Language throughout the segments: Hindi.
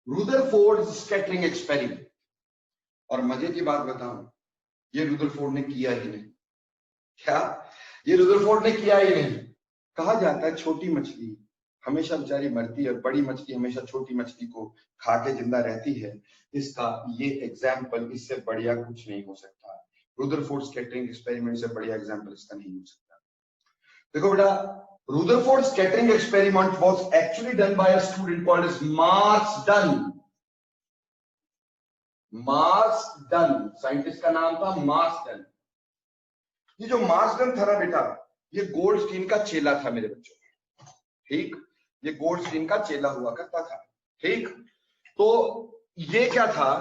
Rutherford scattering experiment. और मजे की बात बताऊं, ये रुदरफोर्ड ने किया ही नहीं। क्या ये रुदरफोर्ड ने किया ही नहीं? कहा जाता है छोटी मछली हमेशा बेचारी मरती है और बड़ी मछली हमेशा छोटी मछली को खा के जिंदा रहती है। इसका ये एग्जाम्पल, इससे बढ़िया कुछ नहीं हो सकता। रुदरफोर्ड स्कैटरिंग एक्सपेरिमेंट से बढ़िया एग्जाम्पल इसका नहीं हो सकता। देखो बेटा, Rutherford scattering experiment was actually done by a student called as Marsden. Marsden, scientist का नाम था मार्सडन। ये जो मार्सडन था ना बेटा, ये गोल्डस्टीन का चेला था मेरे बच्चों। ठीक, ये गोल्डस्टीन का चेला हुआ करता था। ठीक, तो ये क्या था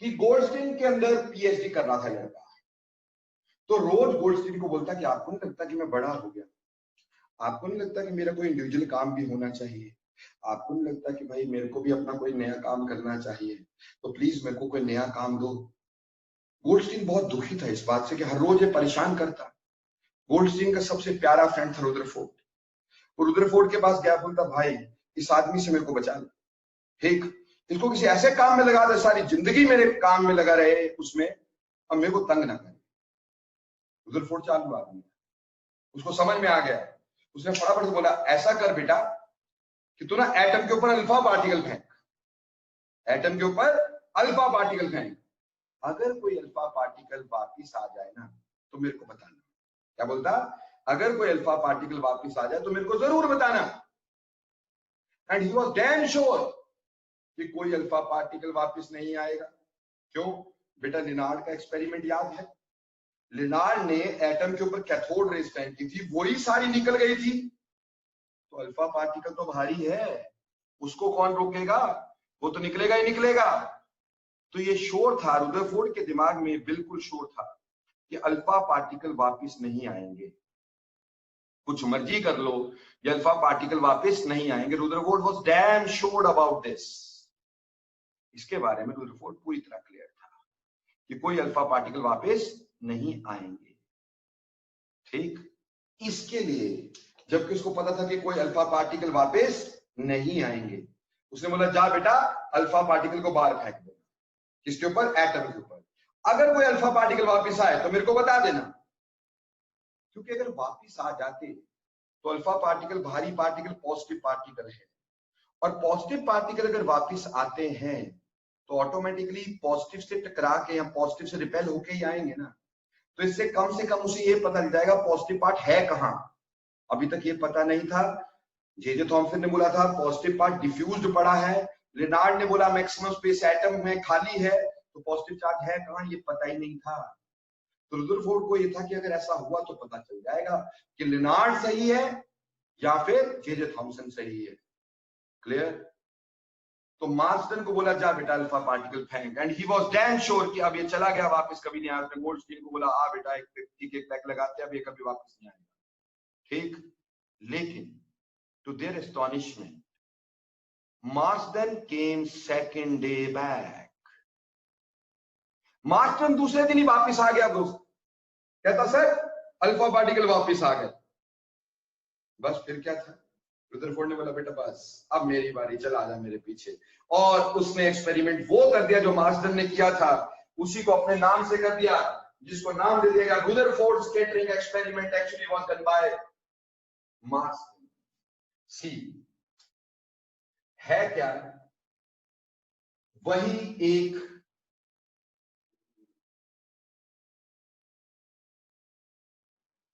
कि गोल्डस्टीन के अंदर पीएचडी कर रहा था लड़का। तो रोज गोल्डस्टीन को बोलता कि आपको नहीं लगता कि मैं बड़ा हो गया? आपको नहीं लगता कि मेरा कोई इंडिविजुअल काम भी होना चाहिए? आपको नहीं लगता कि भाई मेरे को भी अपना कोई नया काम करना चाहिए? तो प्लीज मेरे को कोई नया काम दो। गोल्डस्टीन बहुत दुखी था इस बात से कि हर रोज ये परेशान करता। गोल्डस्टीन का सबसे प्यारा फ्रेंड था रुदरफोर्ड। वो रुदरफोर्ड के पास गया, बोलता भाई इस आदमी से मेरे को बचा लो। ठीक, इसको किसी ऐसे काम में लगा दे, सारी जिंदगी मेरे काम में लगा रहे उसमें, अब मेरे को तंग ना करे। रुदरफोर्ड चालू आदमी, उसको समझ में आ गया। उसने फटाफट से बोला ऐसा कर बेटा कि तू ना एटम के ऊपर अल्फा पार्टिकल फेंक। एटम के ऊपर अल्फा पार्टिकल फेंक, अगर कोई अल्फा पार्टिकल वापिस आ जाए ना तो मेरे को बताना। क्या बोलता? अगर कोई अल्फा पार्टिकल वापिस आ जाए तो मेरे को जरूर बताना। And he was damn sure कि कोई अल्फा पार्टिकल वापिस नहीं आएगा। क्यों बेटा? लिनार्ड का एक्सपेरिमेंट याद है? लिनार्ड ने एटम के ऊपर कैथोड रेज फेंकी थी, वही सारी निकल गई थी। तो अल्फा पार्टिकल तो भारी है, उसको कौन रोकेगा? वो तो निकलेगा ही निकलेगा। तो ये श्योर था, रुदरफोर्ड के दिमाग में बिल्कुल श्योर था कि अल्फा पार्टिकल वापिस नहीं आएंगे। कुछ मर्जी कर लो, ये अल्फा पार्टिकल वापिस नहीं आएंगे। Rutherford was damn sure about this. इसके बारे में रुदरफोर्ड पूरी तरह क्लियर था कि कोई अल्फा पार्टिकल वापिस नहीं आएंगे। ठीक, इसके लिए जबकि उसको पता था कि कोई अल्फा पार्टिकल वापिस नहीं आएंगे, उसने बोला जा बेटा अल्फा पार्टिकल को बाहर फेंक दे। किसके ऊपर? एटम के ऊपर। अगर कोई अल्फा पार्टिकल वापिस आए तो मेरे को बता देना, क्योंकि अगर वापिस आ जाते तो अल्फा पार्टिकल भारी पार्टिकल पॉजिटिव पार्टिकल है, और पॉजिटिव पार्टिकल अगर वापिस आते हैं तो ऑटोमेटिकली पॉजिटिव से टकरा के या पॉजिटिव से रिपेल होके ही आएंगे ना। तो इससे कम से कम उसे ये पता चल जाएगा पॉजिटिव पार्ट है कहां। अभी तक ये पता नहीं था। जे थॉमसन ने बोला था पॉजिटिव पार्ट डिफ्यूज्ड पड़ा है। लिनार्ड ने बोला मैक्सिमम स्पेस एटम में खाली है, तो पॉजिटिव चार्ज है कहां ये पता ही नहीं था। तो रुदरफोर्ड को ये था कि अगर ऐसा हुआ तो पता चल जाएगा कि लिनार्ड सही है या फिर जे थॉमसन सही है। क्लियर? तो मार्सडन को बोला जा बेटा अल्फा पार्टिकल फेंक, and he was damn sure कि अब ये चला गया वापस कभी नहीं आया। गोल्डस्टीन को बोला आ बेटा एक पैक लगाते, अब ये कभी वापस नहीं आएगा। ठीक, लेकिन to their astonishment Marsden came second day back. Marsden दूसरे दिन ही वापस आ गया दोस्त, कहता सर अल्फा पार्टिकल वापस आ गए। बस फिर क्या था? रुदरफोर्ड ने बोला बेटा बस अब मेरी बारी, चला आजा मेरे पीछे। और उसने एक्सपेरिमेंट वो कर दिया जो मार्सडन ने किया था, उसी को अपने नाम से कर दिया, जिसको नाम दे दिया Rutherford scattering experiment actually was done by Marsden. सी है क्या? वही एक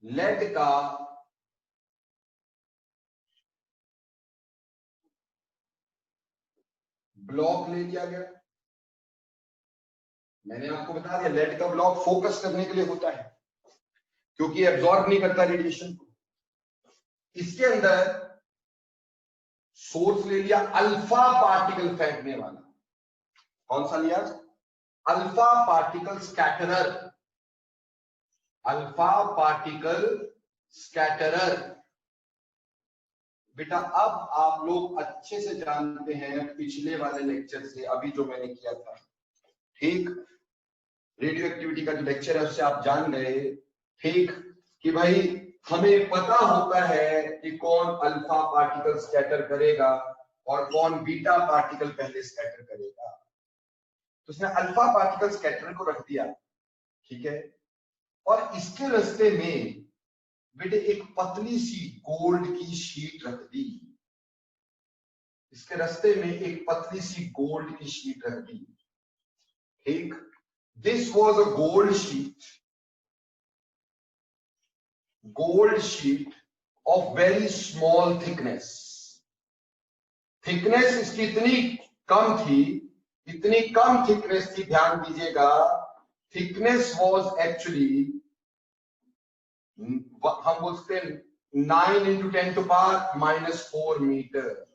लेड का ब्लॉक ले लिया गया। मैंने आपको बता दिया लेड का ब्लॉक फोकस करने के लिए होता है, क्योंकि एब्जॉर्ब नहीं करता रेडिएशन को। इसके अंदर सोर्स ले लिया अल्फा पार्टिकल फेंकने वाला। कौन सा लिया? Alpha particle scatterer. Alpha particle scatterer. बेटा अब आप लोग अच्छे से जानते हैं पिछले वाले लेक्चर से, अभी जो मैंने किया था, ठीक, रेडियो एक्टिविटी का जो लेक्चर है उससे आप जान गए, ठीक, कि भाई हमें पता होता है कि कौन अल्फा पार्टिकल स्कैटर करेगा और कौन बीटा पार्टिकल पहले स्कैटर करेगा। तो उसने अल्फा पार्टिकल स्कैटर को रख दिया, ठीक है, और इसके रास्ते में बेटे एक पतली सी गोल्ड की शीट रख दी। इसके रास्ते में एक पतली सी गोल्ड की शीट रख दी, ठीक। This was a gold sheet of very small thickness. Thickness इसकी इतनी कम थी, इतनी कम थिकनेस थी, ध्यान दीजिएगा। थिकनेस वॉज एक्चुअली, हम बोलते हैं 9 into 10 to power -4 मीटर।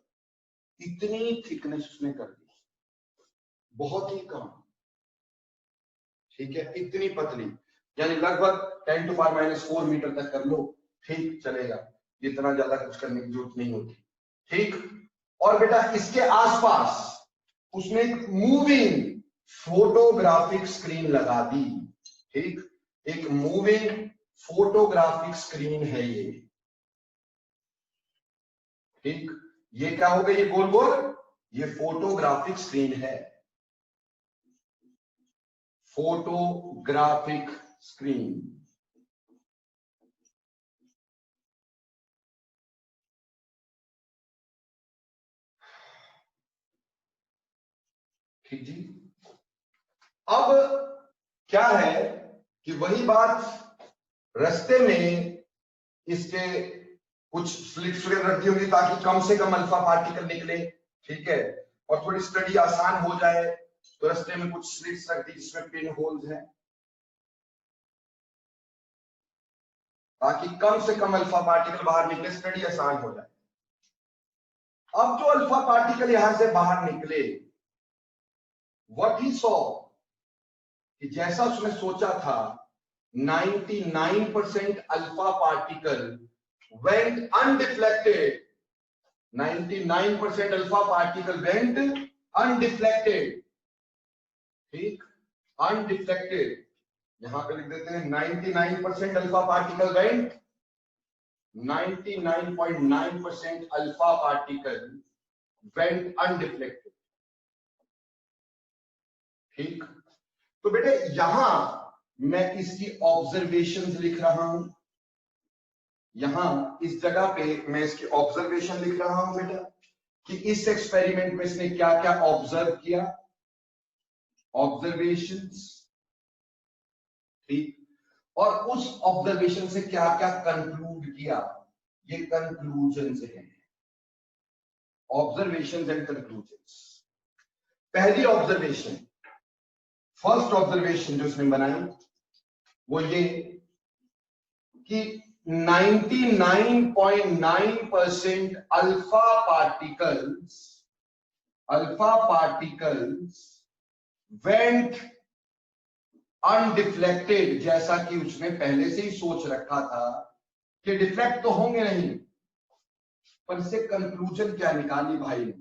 इतनी थिकनेस उसने कर दी, बहुत ही कम, ठीक है, इतनी पतली, यानी लगभग 10 to power -4 मीटर तक कर लो, ठीक चलेगा, इतना ज्यादा कुछ करने की जरूरत नहीं होती, ठीक। और बेटा इसके आसपास उसने एक मूविंग फोटोग्राफिक स्क्रीन लगा दी, ठीक। एक मूविंग फोटोग्राफिक स्क्रीन है ये, ठीक। ये क्या हो गई, ये गोल गोल, ये फोटोग्राफिक स्क्रीन है, फोटोग्राफिक स्क्रीन, ठीक जी। अब क्या है कि वही बात, रास्ते में इसके कुछ स्लिट्स वगैरह रखी होगी ताकि कम से कम अल्फा पार्टिकल निकले, ठीक है, और थोड़ी स्टडी आसान हो जाए, तो रास्ते में कुछ स्लिट्स रख दी जिसमें पिन होल्स हैं ताकि कम से कम अल्फा पार्टिकल बाहर निकले, स्टडी आसान हो जाए। अब जो अल्फा पार्टिकल यहां से बाहर निकले, व्हाट ही सॉ, कि जैसा उसने सोचा था, 99% alpha particle went undeflected, 99% alpha particle went undeflected, ठीक, अनडिफ्लेक्टेड। यहां पे लिख देते हैं 99% alpha particle went, 99.9% alpha particle went undeflected, ठीक। तो बेटे यहां मैं इसकी ऑब्जर्वेशंस लिख रहा हूं, यहां इस जगह पे मैं इसकी ऑब्जर्वेशन लिख रहा हूं बेटा, कि इस एक्सपेरिमेंट में इसने क्या क्या ऑब्जर्व किया, ऑब्जर्वेशंस, ठीक, और उस ऑब्जर्वेशन से क्या क्या कंक्लूड किया, ये कंक्लूजन है, ऑब्जर्वेशंस एंड कंक्लूजन्स। पहली ऑब्जर्वेशन, फर्स्ट ऑब्जर्वेशन जो इसने बनाई वो ये कि 99.9% अल्फा पार्टिकल्स वेंट अनडिफ्लेक्टेड, जैसा कि उसने पहले से ही सोच रखा था कि डिफ्लेक्ट तो होंगे नहीं, पर इससे कंक्लूजन क्या निकाली भाई ने,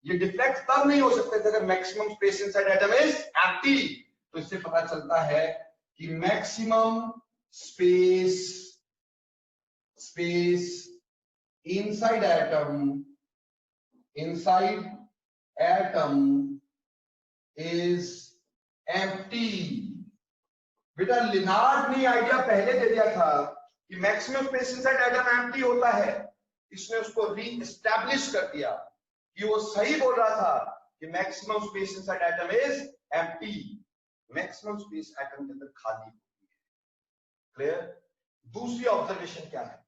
ये डिफ्लेक्ट तब नहीं हो सकते थे अगर maximum space inside atom is empty. तो इससे पता चलता है कि maximum space inside atom is empty. बेटा लिनार्ड ने आइडिया पहले दे दिया था कि maximum space inside atom empty होता है, इसने उसको रीएस्टैब्लिश कर दिया कि वो सही बोल रहा था कि maximum space inside atom is empty, maximum space atom के अंदर खाली होती है, क्लियर। दूसरी ऑब्जर्वेशन क्या है,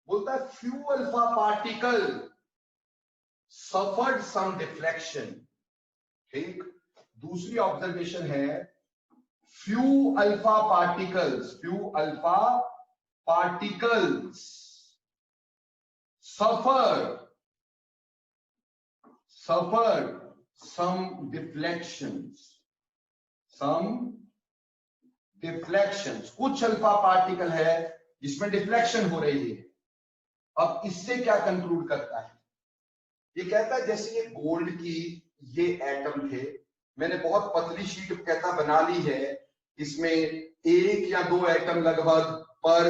बोलता है फ्यू अल्फा पार्टिकल सफर्ड सम डिफ्लेक्शन, ठीक। दूसरी ऑब्जर्वेशन है few alpha particles suffered some deflections, कुछ अल्फा पार्टिकल है जिसमें डिफ्लेक्शन हो रही है। अब इससे क्या कंक्लूड करता है, ये कहता है जैसे ये गोल्ड की ये एटम थे, मैंने बहुत पतली शीट कहता बना ली है, इसमें एक या दो एटम लगभग पर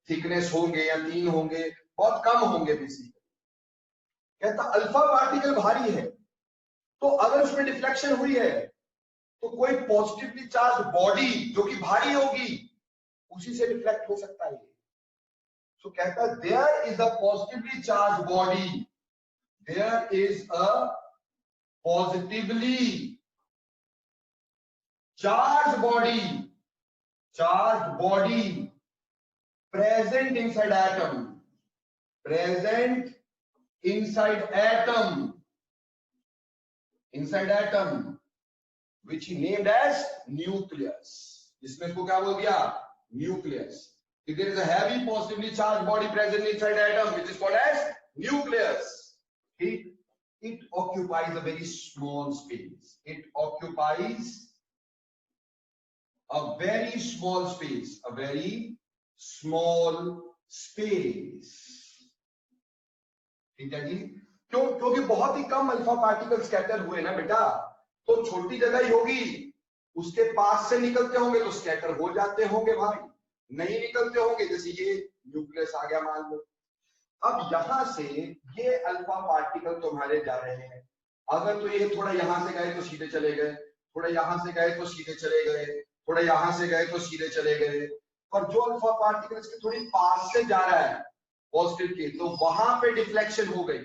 थिकनेस होंगे या 3 होंगे, बहुत कम होंगे बेसिकली। कहता अल्फा पार्टिकल भारी है, तो अगर उसमें डिफ्लेक्शन हुई है तो कोई पॉजिटिवली चार्ज बॉडी जो कि भारी होगी उसी से रिफ्लेक्ट हो सकता है। सो कहता है there is a positively charge body, there is a positively charge body present inside atom which he named as nucleus, जिसमें इसको क्या बोल दिया, nucleus. If there is a heavy positively charged body present inside atom which is called as nucleus, it occupies a very small space. It occupies a very small space, a very small space. ठीक है जी, क्योंकि बहुत ही कम अल्फा पार्टिकल स्कैटर हुए ना बेटा, तो छोटी जगह ही होगी, उसके पास से निकलते होंगे तो स्कैटर हो जाते होंगे भाई, नहीं निकलते होंगे, जैसे ये न्यूक्लियस आ गया मान लो। अब यहां से ये अल्फा पार्टिकल तुम्हारे जा रहे हैं, अगर तो ये थोड़ा यहां से गए तो सीधे चले गए, थोड़ा यहां से गए तो सीधे चले गए, थोड़ा यहां से गए तो सीधे चले गए, और जो अल्फा पार्टिकल इसके थोड़ी पास से जा रहा है पॉजिटिव के, तो वहां पे डिफ्लेक्शन हो गई।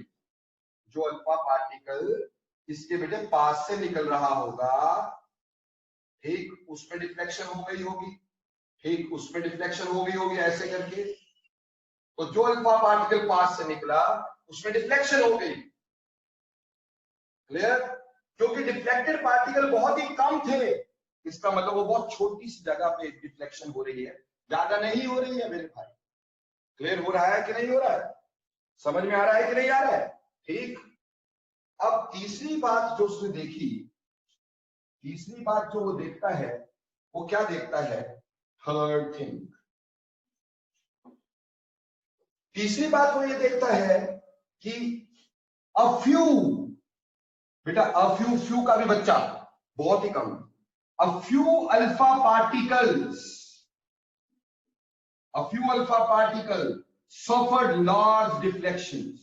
जो अल्फा पार्टिकल इसके बेटे पास से निकल रहा होगा, ठीक, उसमें डिफ्लेक्शन हो गई होगी, ठीक, उसमें डिफ्लेक्शन हो गई होगी ऐसे करके। तो जो अल्फा पार्टिकल पास से निकला उसमें डिफ्लेक्शन हो गई, क्लियर? क्योंकि डिफ्लेक्टेड पार्टिकल बहुत ही कम थे, इसका मतलब वो बहुत छोटी सी जगह पे डिफ्लेक्शन हो रही है, ज्यादा नहीं हो रही है मेरे भाई। क्लियर हो रहा है कि नहीं हो रहा है, समझ में आ रहा है कि नहीं आ रहा है? ठीक। अब तीसरी बात जो उसने देखी, तीसरी बात जो वो देखता है, वो क्या देखता है, थर्ड थिंग, तीसरी बात वो ये देखता है कि अ फ्यू, बेटा अ फ्यू का भी बच्चा बहुत ही कम, a few alpha particles, a few alpha particles suffered large deflections,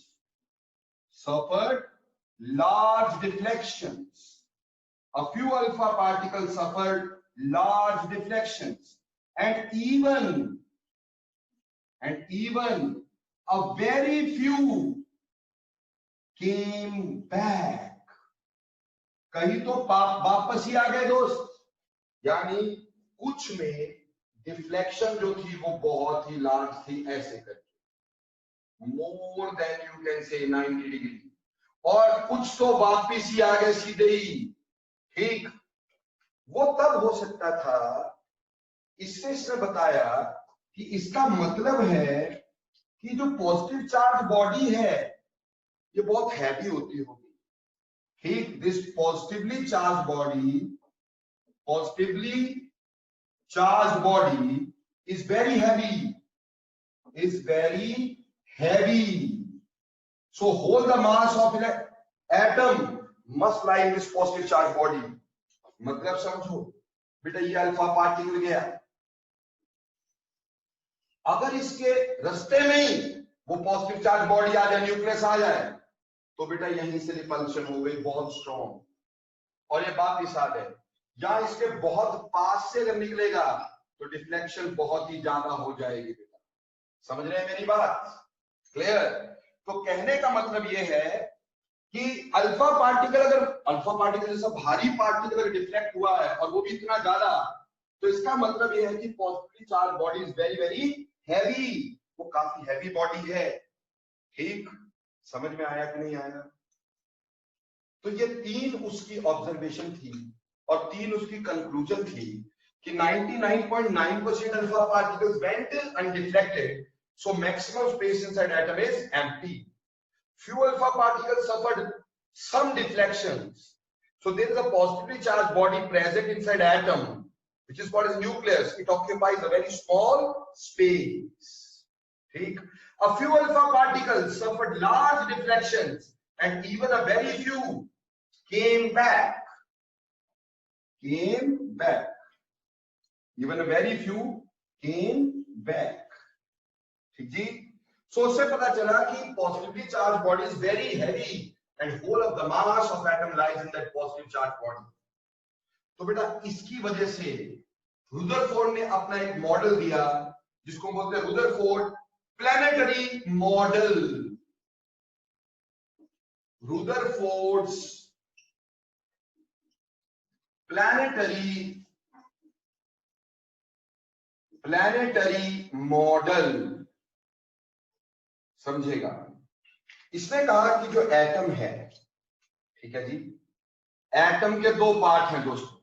a few alpha particles suffered large deflections, and even a very few came back. कहीं तो वापस ही आ गए दोस्त, यानी कुछ में डिफ्लेक्शन जो थी वो बहुत ही लार्ज थी, ऐसे करके more than you can say 90 degree, और कुछ तो वापिस ही आ गए सीधे ही, ठीक। वो तब हो सकता था, इससे इसने बताया कि इसका मतलब है कि जो पॉजिटिव चार्ज बॉडी है ये बहुत हैवी होती होगी, ठीक। This positively charged body is very heavy, so whole the mass of an atom must lie in this positive charged body. मतलब समझो बेटा, ये अल्फा पार्टिकल गया, अगर इसके रास्ते में ही वो पॉजिटिव चार्ज बॉडी आ जाए, न्यूक्लियस आ जाए, तो बेटा यहीं से रिपल्शन हो गई बहुत स्ट्रॉन्ग, और ये वापिस आ गए, या इसके बहुत पास से अगर निकलेगा तो डिफ्लेक्शन बहुत ही ज्यादा हो जाएगी बेटा। समझ रहे हैं मेरी बात? क्लियर? तो कहने का मतलब ये है कि अल्फा पार्टिकल जैसा भारी पार्टिकल अगर डिफ्लेक्ट हुआ है और वो भी इतना ज्यादा, तो इसका मतलब ये है कि positively charge body is very very heavy, वो काफी हैवी बॉडी है, ठीक। समझ में आया कि नहीं आया? तो ये तीन उसकी ऑब्जर्वेशन थी और तीन उसकी कंक्लूजन थी कि 99.9% alpha particles went undeflected, so maximum space inside atom is empty. Few alpha particles suffered some deflections, so there is a positively charged body present inside atom which is called as nucleus. It occupies a very small space, ठीक। A few alpha particles suffered large deflections and even a very few came back. Even very few came back. ठीक जी। सो उससे पता चला कि positively charge body is very heavy and whole of the mass of atom lies in that positive charge body. तो बेटा इसकी वजह से रुदरफोर्ड ने अपना एक मॉडल दिया जिसको बोलते हैं Rutherford planetary model. Rutherford's planetary model. समझेगा? इसने कहा कि जो एटम है, ठीक है जी, एटम के दो पार्ट हैं दोस्तों।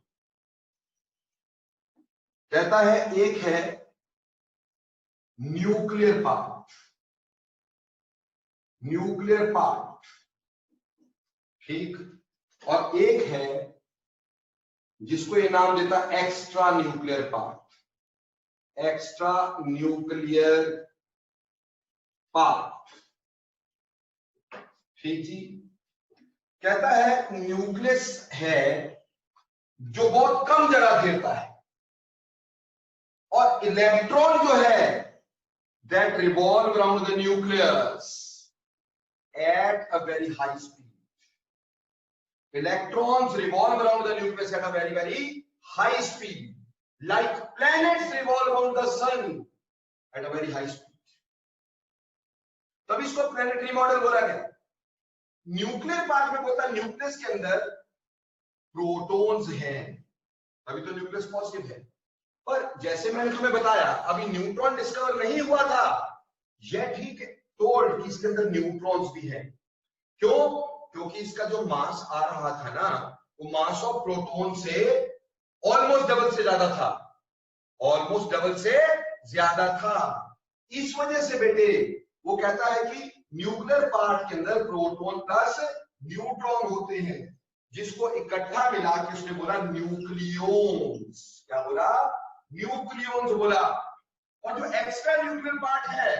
कहता है एक है न्यूक्लियर पार्ट, ठीक, और एक है जिसको ये नाम देता एक्स्ट्रा न्यूक्लियर पार्ट, ठीक जी। कहता है न्यूक्लियस है जो बहुत कम जगह घेरता है, और इलेक्ट्रॉन जो है that revolve around the nucleus at a very high speed. Electrons revolve around the nucleus at a very, very high speed, like planets revolve around the sun at a very high speed. तब इसको प्लैनेटरी मॉडल बोला गया। न्यूक्लियर पार्ट में बोलता है न्यूक्लियस के अंदर प्रोटॉन्स हैं, अभी तो न्यूक्लियस पॉजिटिव है, पर जैसे मैंने तुम्हें बताया अभी न्यूट्रॉन डिस्कवर नहीं हुआ था, यह ठीक टोल्ड कि इसके अंदर न्यूट्रॉन्स भी हैं। क्यों? क्योंकि इसका जो मास आ रहा था ना, वो मास ऑफ प्रोटॉन से ऑलमोस्ट डबल से ज्यादा था, इस वजह से बेटे वो कहता है कि न्यूक्लियर पार्ट के अंदर प्रोटॉन प्लस न्यूट्रॉन होते हैं, जिसको इकट्ठा मिला के उसने बोला न्यूक्लियॉन्स। क्या बोला? न्यूक्लियॉन्स बोला। और जो एक्स्ट्रा न्यूक्लियर पार्ट है,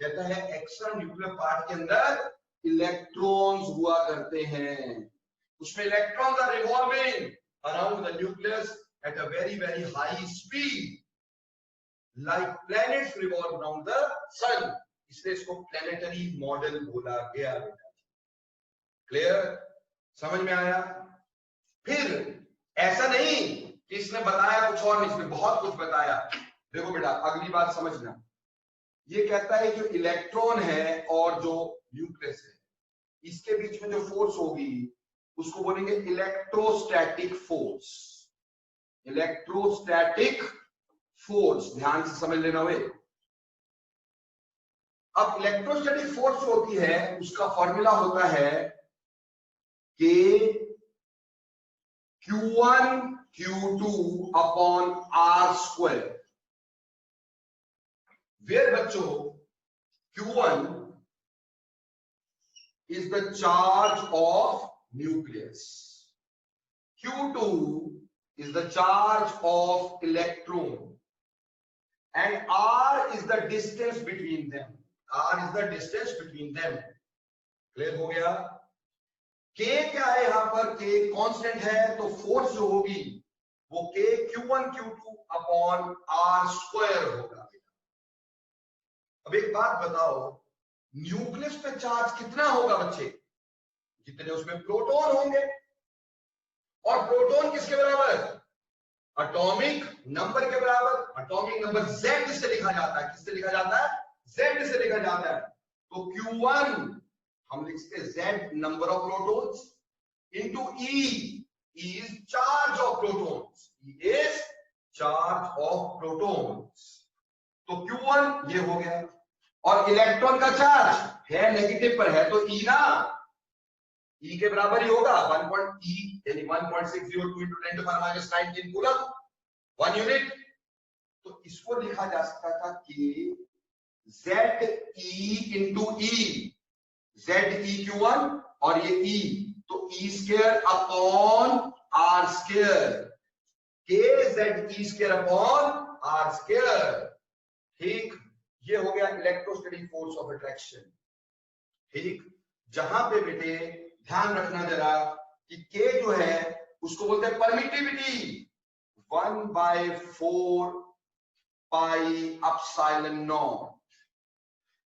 कहता है एक्स्ट्रा न्यूक्लियर पार्ट के अंदर इलेक्ट्रॉन्स हुआ करते हैं, उसमें electrons are revolving around the nucleus at a very very high speed, like planets revolve around the sun. इसलिए इसको प्लैनेटरी मॉडल बोला गया। क्लियर? समझ में आया? फिर ऐसा नहीं कि इसने बताया कुछ और, इसने बहुत कुछ बताया। देखो बेटा अगली बात समझना, ये कहता है जो इलेक्ट्रॉन है और जो न्यूक्लियस है, इसके बीच में जो फोर्स होगी उसको बोलेंगे इलेक्ट्रोस्टैटिक फोर्स। ध्यान से समझ लेना वे। अब इलेक्ट्रोस्टैटिक फोर्स होती है, उसका फॉर्मूला होता है कि Q1 Q2 upon R², where बच्चों Q1 is the charge of nucleus, Q2 is the charge of electron, and R is the distance between them. Clear हो गया? K क्या है यहां पर? K कांस्टेंट है, तो फोर्स जो होगी वो K Q1 Q2 upon R² होगा। अब एक बात बताओ, न्यूक्लियस पे चार्ज कितना होगा बच्चे? जितने उसमें प्रोटॉन होंगे, और प्रोटॉन किसके बराबर? एटॉमिक नंबर के बराबर। एटॉमिक नंबर Z से लिखा जाता है। किससे लिखा जाता है? Z से लिखा जाता है। तो Q1 हम लिखते Z number of protons into E is charge of protons, तो Q1 ये हो गया। और इलेक्ट्रॉन का चार्ज है नेगेटिव पर है, तो E ना, E के बराबर ही होगा 1.602 into 10⁻⁻19 कूलम 1 यूनिट। तो इसको लिखा जा सकता था कि ZE into E, ZE Q1 और ये E, तो E² upon R², KZE² upon R²। ठीक, ये हो गया इलेक्ट्रोस्टैटिक फोर्स ऑफ अट्रैक्शन। ठीक, जहां पे बेटे ध्यान रखना जरा कि K जो है उसको बोलते हैं परमिटिविटी, 1/4 पाई एप्सिलॉन नॉट।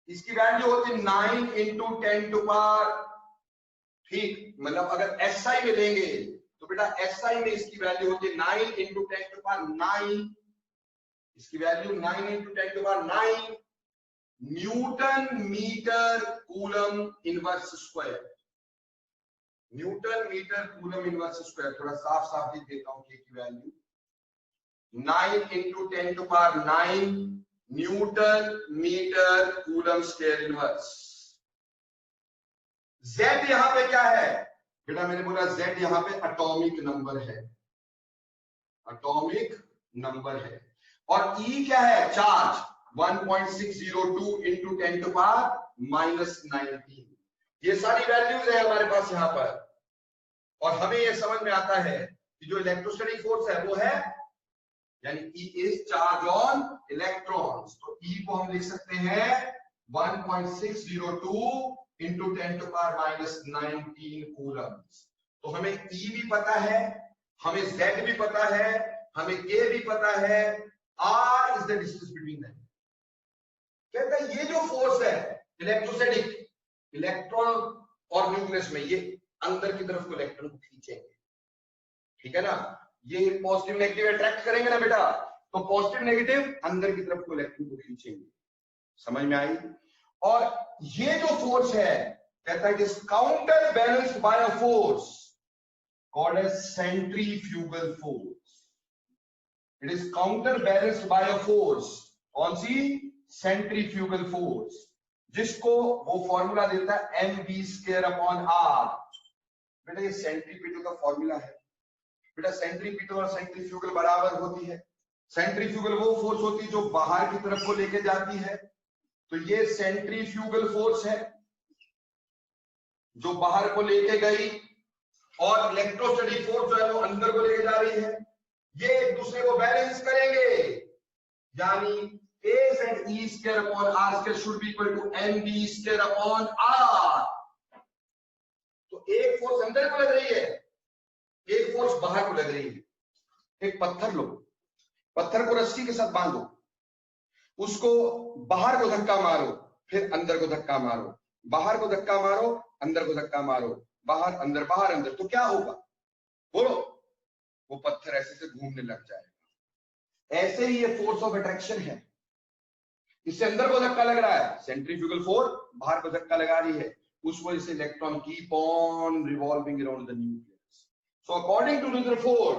इसकी वैल्यू होती है 9 × 10⁻, ठीक, मतलब अगर एसआई में लेंगे तो बेटा एसआई में इसकी वैल्यू होती है 9 × 10⁹, इसकी value 9 × 10⁹ newton metre coulomb inverse square, newton metre coulomb inverse square. थोड़ा साफ साफ लिख देता हूं की value 9 × 10⁹ newton metre coulomb square inverse. Z यहां पे क्या है बेटा, मैंने बोला Z यहां पे एटॉमिक नंबर है, एटॉमिक नंबर है। और E क्या है, चार्ज 1.602 × 10⁻⁻19। ये सारी वैल्यूज है हमारे पास यहां पर। और हमें ये समझ में आता है कि जो इलेक्ट्रोस्टैटिक फोर्स है वो है, यानी E is charge on electrons, तो E को हम लिख सकते हैं 1.602 × 10⁻⁻19 कूलम्स। तो हमें E भी पता है, हमें Z भी पता है, हमें K भी पता है, R is the distance between them. कहता है ये जो फोर्स है इलेक्ट्रोस्टैटिक, इलेक्ट्रॉन और न्यूक्लियस में ये अंदर की तरफ को इलेक्ट्रॉन को खींचेंगे, ठीक है ना, ये पॉजिटिव नेगेटिव अट्रैक्ट करेंगे ना बेटा, तो पॉजिटिव नेगेटिव अंदर की तरफ को इलेक्ट्रॉन को खींचेंगे। समझ में आई? और ये जो फोर्स है कहता है कि counter balanced by a force called as centrifugal force. It is counter balanced by a force, कौन सी? सेंट्रीफ्यूगल फोर्स, जिसको वो फॉर्मूला देता है mv²/r। बेटा ये सेंट्रीपिटल का फॉर्मूला है बेटा, सेंट्रीपिटल और सेंट्रीफ्यूगल बराबर होती है। सेंट्रीफ्यूगल वो फोर्स होती है जो बाहर की तरफ को लेके जाती है, तो ये सेंट्रीफ्यूगल फोर्स है जो बाहर को लेके गई, और इलेक्ट्रोस्टैटिक फोर्स जो है वो अंदर को लेके जा रही है। ये एक दूसरे को बैलेंस करेंगे, यानी A and E²/r² should be equal to mv²/r। तो एक फोर्स अंदर को लग रही है, एक फोर्स बाहर को लग रही है। एक पत्थर लो, पत्थर को रस्सी के साथ बांधो, उसको बाहर को धक्का मारो, फिर अंदर को धक्का मारो, बाहर को धक्का मारो, अंदर को धक्का मारो, बाहर अंदर बाहर अंदर, तो क्या होगा बोलो? वो पत्थर ऐसे से घूमने लग जाएगा। ऐसे ही ये फोर्स ऑफ अट्रैक्शन है, इससे अंदर को धक्का लग रहा है, सेंट्रीफ्यूगल फोर्स बाहर को धक्का लगा रही है, उस वजह से electron keep on revolving around the nucleus. So according to Rutherford,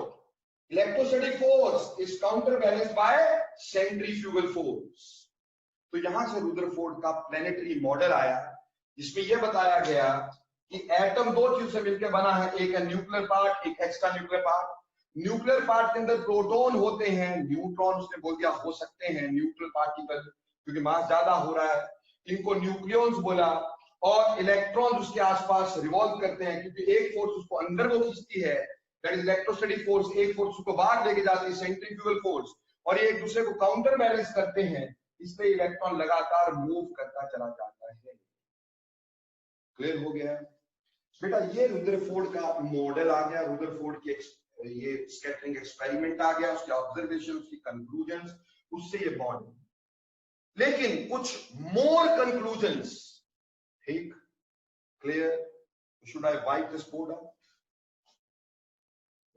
electrostatic force is counter balanced by centrifugal force. तो यहां से रदरफोर्ड का प्लैनेटरी मॉडल आया, जिसमें यह बताया गया कि एटम दो चीज से मिलकर बना है, एक है न्यूक्लियर पार्ट, एक extra nuclear part. Nuclear part के अंदर प्रोटॉन होते हैं, न्यूट्रॉन उसने बोल दिया हो सकते हैं न्यूट्रल पार्टिकल, क्योंकि मास ज्यादा हो रहा है, इनको न्यूक्लियॉन्स बोला। और इलेक्ट्रॉन उसके आसपास रिवॉल्व करते हैं, क्योंकि एक फोर्स उसको अंदर को खींचती है, दैट इज इलेक्ट्रोस्टैटिक फोर्स, एक फोर्स उसको बाहर लेके जाती है, सेंट्रीफ्यूगल फोर्स, और ये एक दूसरे को काउंटर बैलेंस करते हैं, इसलिए इलेक्ट्रॉन लगातार मूव करता चला जाता है। क्लियर हो गया बेटा? ये रदरफोर्ड का मॉडल आ गया, रदरफोर्ड की ये स्कैटरिंग एक्सपेरिमेंट आ गया, उसके ऑब्जर्वेशन, उसकी कंक्लूजन्स, उससे ये मॉडल। लेकिन कुछ मोर कंक्लूजन्स, ठीक, clear? Should I wipe this board out?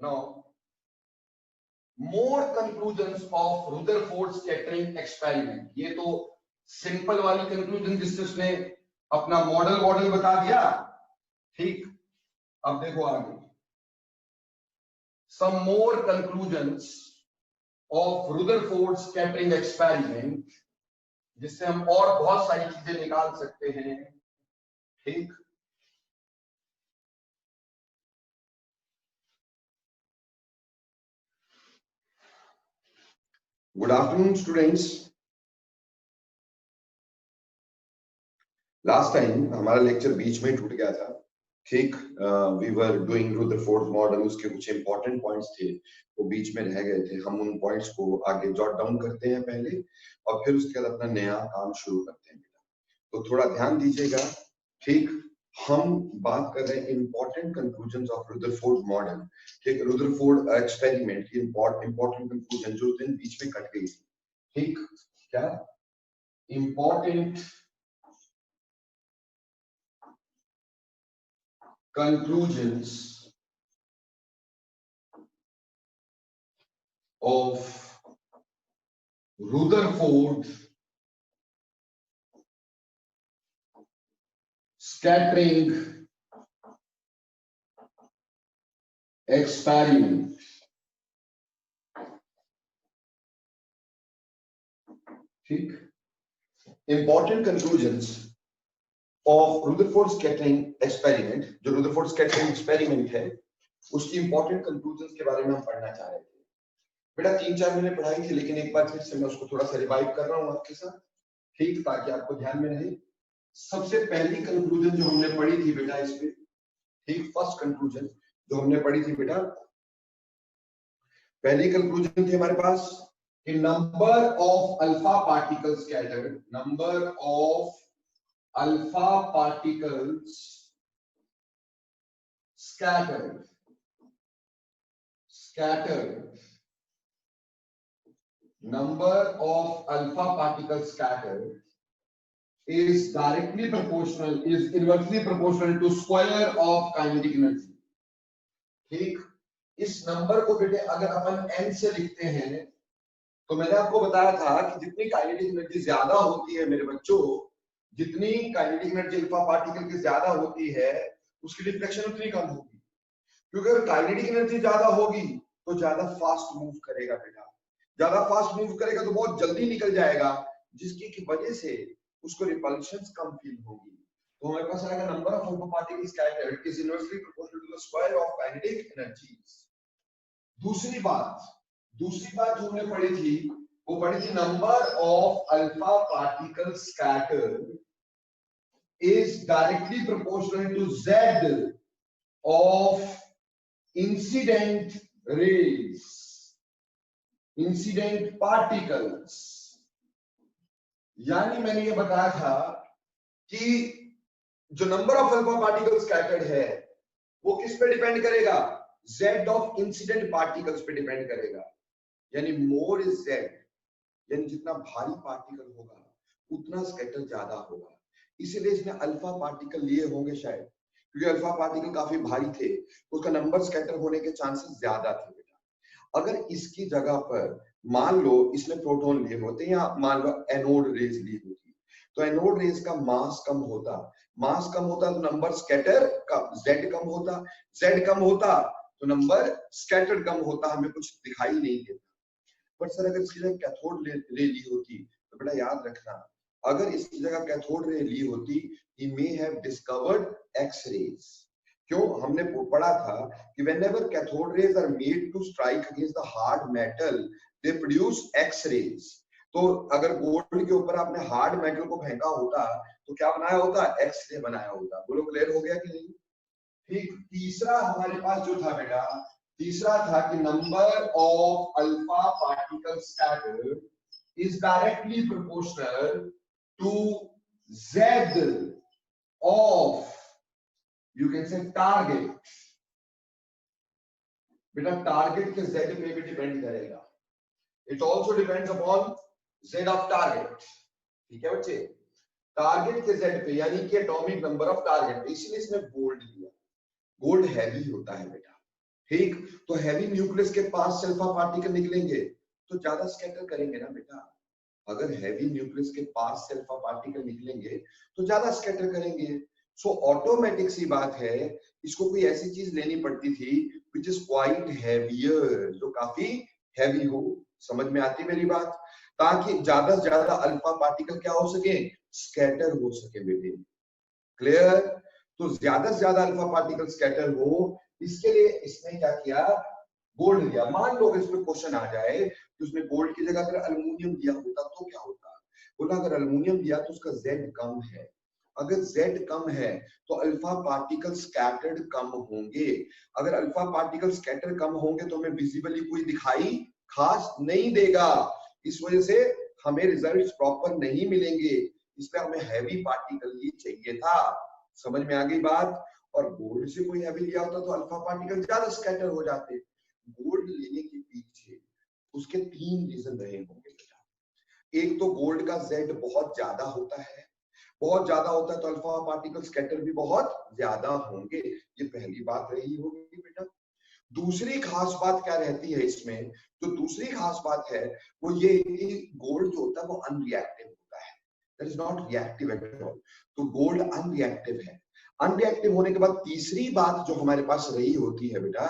No. More conclusions of Rutherford scattering experiment. ये तो सिंपल वाली कंक्लूजन जिससे उसने अपना मॉडल बता दिया, ठीक। अब देखो आगे, some more conclusions of Rutherford scattering experiment, जिससे हम और बहुत सारी चीजें निकाल सकते हैं, ठीक। Good afternoon students. Last time हमारा लेक्चर बीच में टूट गया था, ठीक। We were doing Rutherford model, उसके कुछ इंपॉर्टेंट पॉइंट्स थे वो बीच में रह गए थे। हम उन पॉइंट्स को आगे जॉट डाउन करते हैं पहले, और फिर उसके बाद अपना नया काम शुरू करते हैं बेटा। तो थोड़ा ध्यान दीजिएगा, ठीक। हम बात कर रहे हैं important conclusion of Rutherford model, ठीक, रुदरफोर्ड एक्सपेरिमेंट की इंपॉर्टेंट कंक्लूजन जो दिन बीच में कट गई थी, ठीक, क्या important conclusions of Rutherford scattering experiment, ठीक, important conclusions of Rutherford scattering experiment, जो रुदरफोर्ड स्कैटरिंग एक्सपेरिमेंट है उसकी इंपॉर्टेंट कंक्लूजन्स के बारे में हम पढ़ना चाह रहे थे। बेटा 3-4 महीने पढ़ाई थी, लेकिन एक बार फिर से मैं उसको थोड़ा सा रिवाइव कर रहा हूँ आपके साथ, ठीक, ताकि आपको ध्यान में रहे। सबसे पहली कंक्लूजन जो हमने पढ़ी थी बेटा इस पे, ठीक, फर्स्ट कंक्लूजन जो हमने पढ़ी थी बेटा, पहली कंक्लूजन थी हमारे पास कि number of alpha particles scattered, number of alpha particles scattered number of alpha particles scattered is directly proportional, is inversely proportional to square of kinetic energy, ठीक। इस नंबर को बेटे अगर अपन n से लिखते हैं तो मैंने आपको बताया था कि जितनी काइनेटिक एनर्जी ज्यादा होती है मेरे बच्चों, जितनी काइनेटिक एनर्जी अल्फा पार्टिकल की ज्यादा होती है उसकी डिफ्लेक्शन उतनी कम होगी, क्योंकि अगर काइनेटिक एनर्जी ज्यादा होगी तो ज्यादा फास्ट मूव करेगा बेटा, ज्यादा फास्ट मूव करेगा तो बहुत जल्दी निकल जाएगा, जिसकी की वजह से उसको रिपल्शन कम फील होगी। तो हमारे पास आएगा number of alpha particles scattered is inversely proportional to the square of kinetic energies. दूसरी बात जो हमने पढ़ी थी वो पढ़ी थी number of alpha particles scattered is directly proportional to z of incident rays, incident particles। यानी मैंने ये बताया था कि जो number of alpha particles scattered है वो किस पे डिपेंड करेगा, z ऑफ इंसिडेंट पार्टिकल्स पे डिपेंड करेगा, यानी मोर इज z, यानी जितना भारी पार्टिकल होगा उतना स्कैटर ज्यादा होगा, इसीलिए इसने अल्फा पार्टिकल लिए होंगे शायद, क्योंकि अल्फा पार्टिकल काफी भारी थे तो उसका नंबर स्कैटर होने के चांसेस ज्यादा थे बेटा। अगर इसकी जगह पर मान लो इसने प्रोटॉन लिए होते या मान लो एनोड रेज ली होती, तो एनोड रेज का मास कम होता तो नंबर स्कैटर का z कम होता, z कम होता तो नंबर स्कैटर्ड कम होता, हमें कुछ दिखाई नहीं देता। पर सर अगर इसकी जगह कैथोड रे ली होती तो बेटा याद रखना, अगर इसकी जगह कैथोड रे ली होती he may have discovered X-rays। क्यों, हमने पढ़ा था कि whenever cathode rays are made to strike against the hard metal they produce X-rays। तो अगर गोल्ड के ऊपर आपने हार्ड मेटल को फेंका होता तो क्या बनाया होता, एक्स-रे बनाया होता। बोलो क्लियर हो गया कि नहीं, ठीक। तीसरा हमारे पास जो था बेटा, तीसरा था कि number of alpha particle scattered is directly proportional to z of you can say target। बेटा टारगेट के z पे भी डिपेंड करेगा, it also depends upon z of target, ठीक है बच्चे, टारगेट के z पे यानी कि एटॉमिक नंबर ऑफ टारगेट पे, इसलिए इसने गोल्ड लिया, गोल्ड हैवी होता है बेटा, ठीक। तो हैवी न्यूक्लियस के पास से अल्फा पार्टिकल निकलेंगे तो ज्यादा स्कैटर करेंगे ना बेटा, अगर हैवी न्यूक्लियस के पास से अल्फा पार्टिकल निकलेंगे तो ज्यादा स्कैटर करेंगे। सो ऑटोमेटिक सी बात है, इसको कोई ऐसी चीज लेनी पड़ती थी विच इज क्वाइट हैवियर, जो काफी हैवी हो, समझ में आती मेरी बात, ताकि ज्यादा से ज्यादा अल्फा पार्टिकल क्या हो सके, स्कैटर हो सके बेटे, क्लियर। तो ज्यादा से ज्यादा अल्फा पार्टिकल स्कैटर हो, इसके लिए इसने क्या किया, गोल्ड लिया। मान लो इसमें क्वेश्चन आ जाए कि उसने गोल्ड की जगह अगर एल्युमिनियम लिया होता तो क्या होता, बोला अगर एल्युमिनियम लिया तो उसका Z कम है, अगर Z कम है तो अल्फा पार्टिकल स्कैटर्ड कम होंगे, अगर अल्फा पार्टिकल स्कैटर कम होंगे तो हमें विजिबली कोई दिखाई खास नहीं देगा, इस वजह से हमें रिजल्ट्स प्रॉपर नहीं मिलेंगे, इसलिए हमें हैवी पार्टिकल ही चाहिए था। समझ में आ गई बात। और गोल्ड से कोई हैवी लिया होता तो अल्फा पार्टिकल ज्यादा स्कैटर हो जाते। गोल्ड लेने के पीछे उसके 3 रीजन रहे होंगे बेटा। एक तो गोल्ड का Z बहुत ज्यादा होता है, बहुत ज्यादा होता है तो अल्फा पार्टिकल स्कैटर भी बहुत ज्यादा होंगे, ये पहली बात रही होगी बेटा। दूसरी खास बात क्या रहती है इसमें, जो दूसरी खास बात है वो ये कि गोल्ड जो होता है वो अनरिएक्टिव होता है, that is not reactive at all. तो गोल्ड अनरिएक्टिव है। अनरिएक्टिव होने के बाद तीसरी बात जो हमारे पास रही होती है बेटा,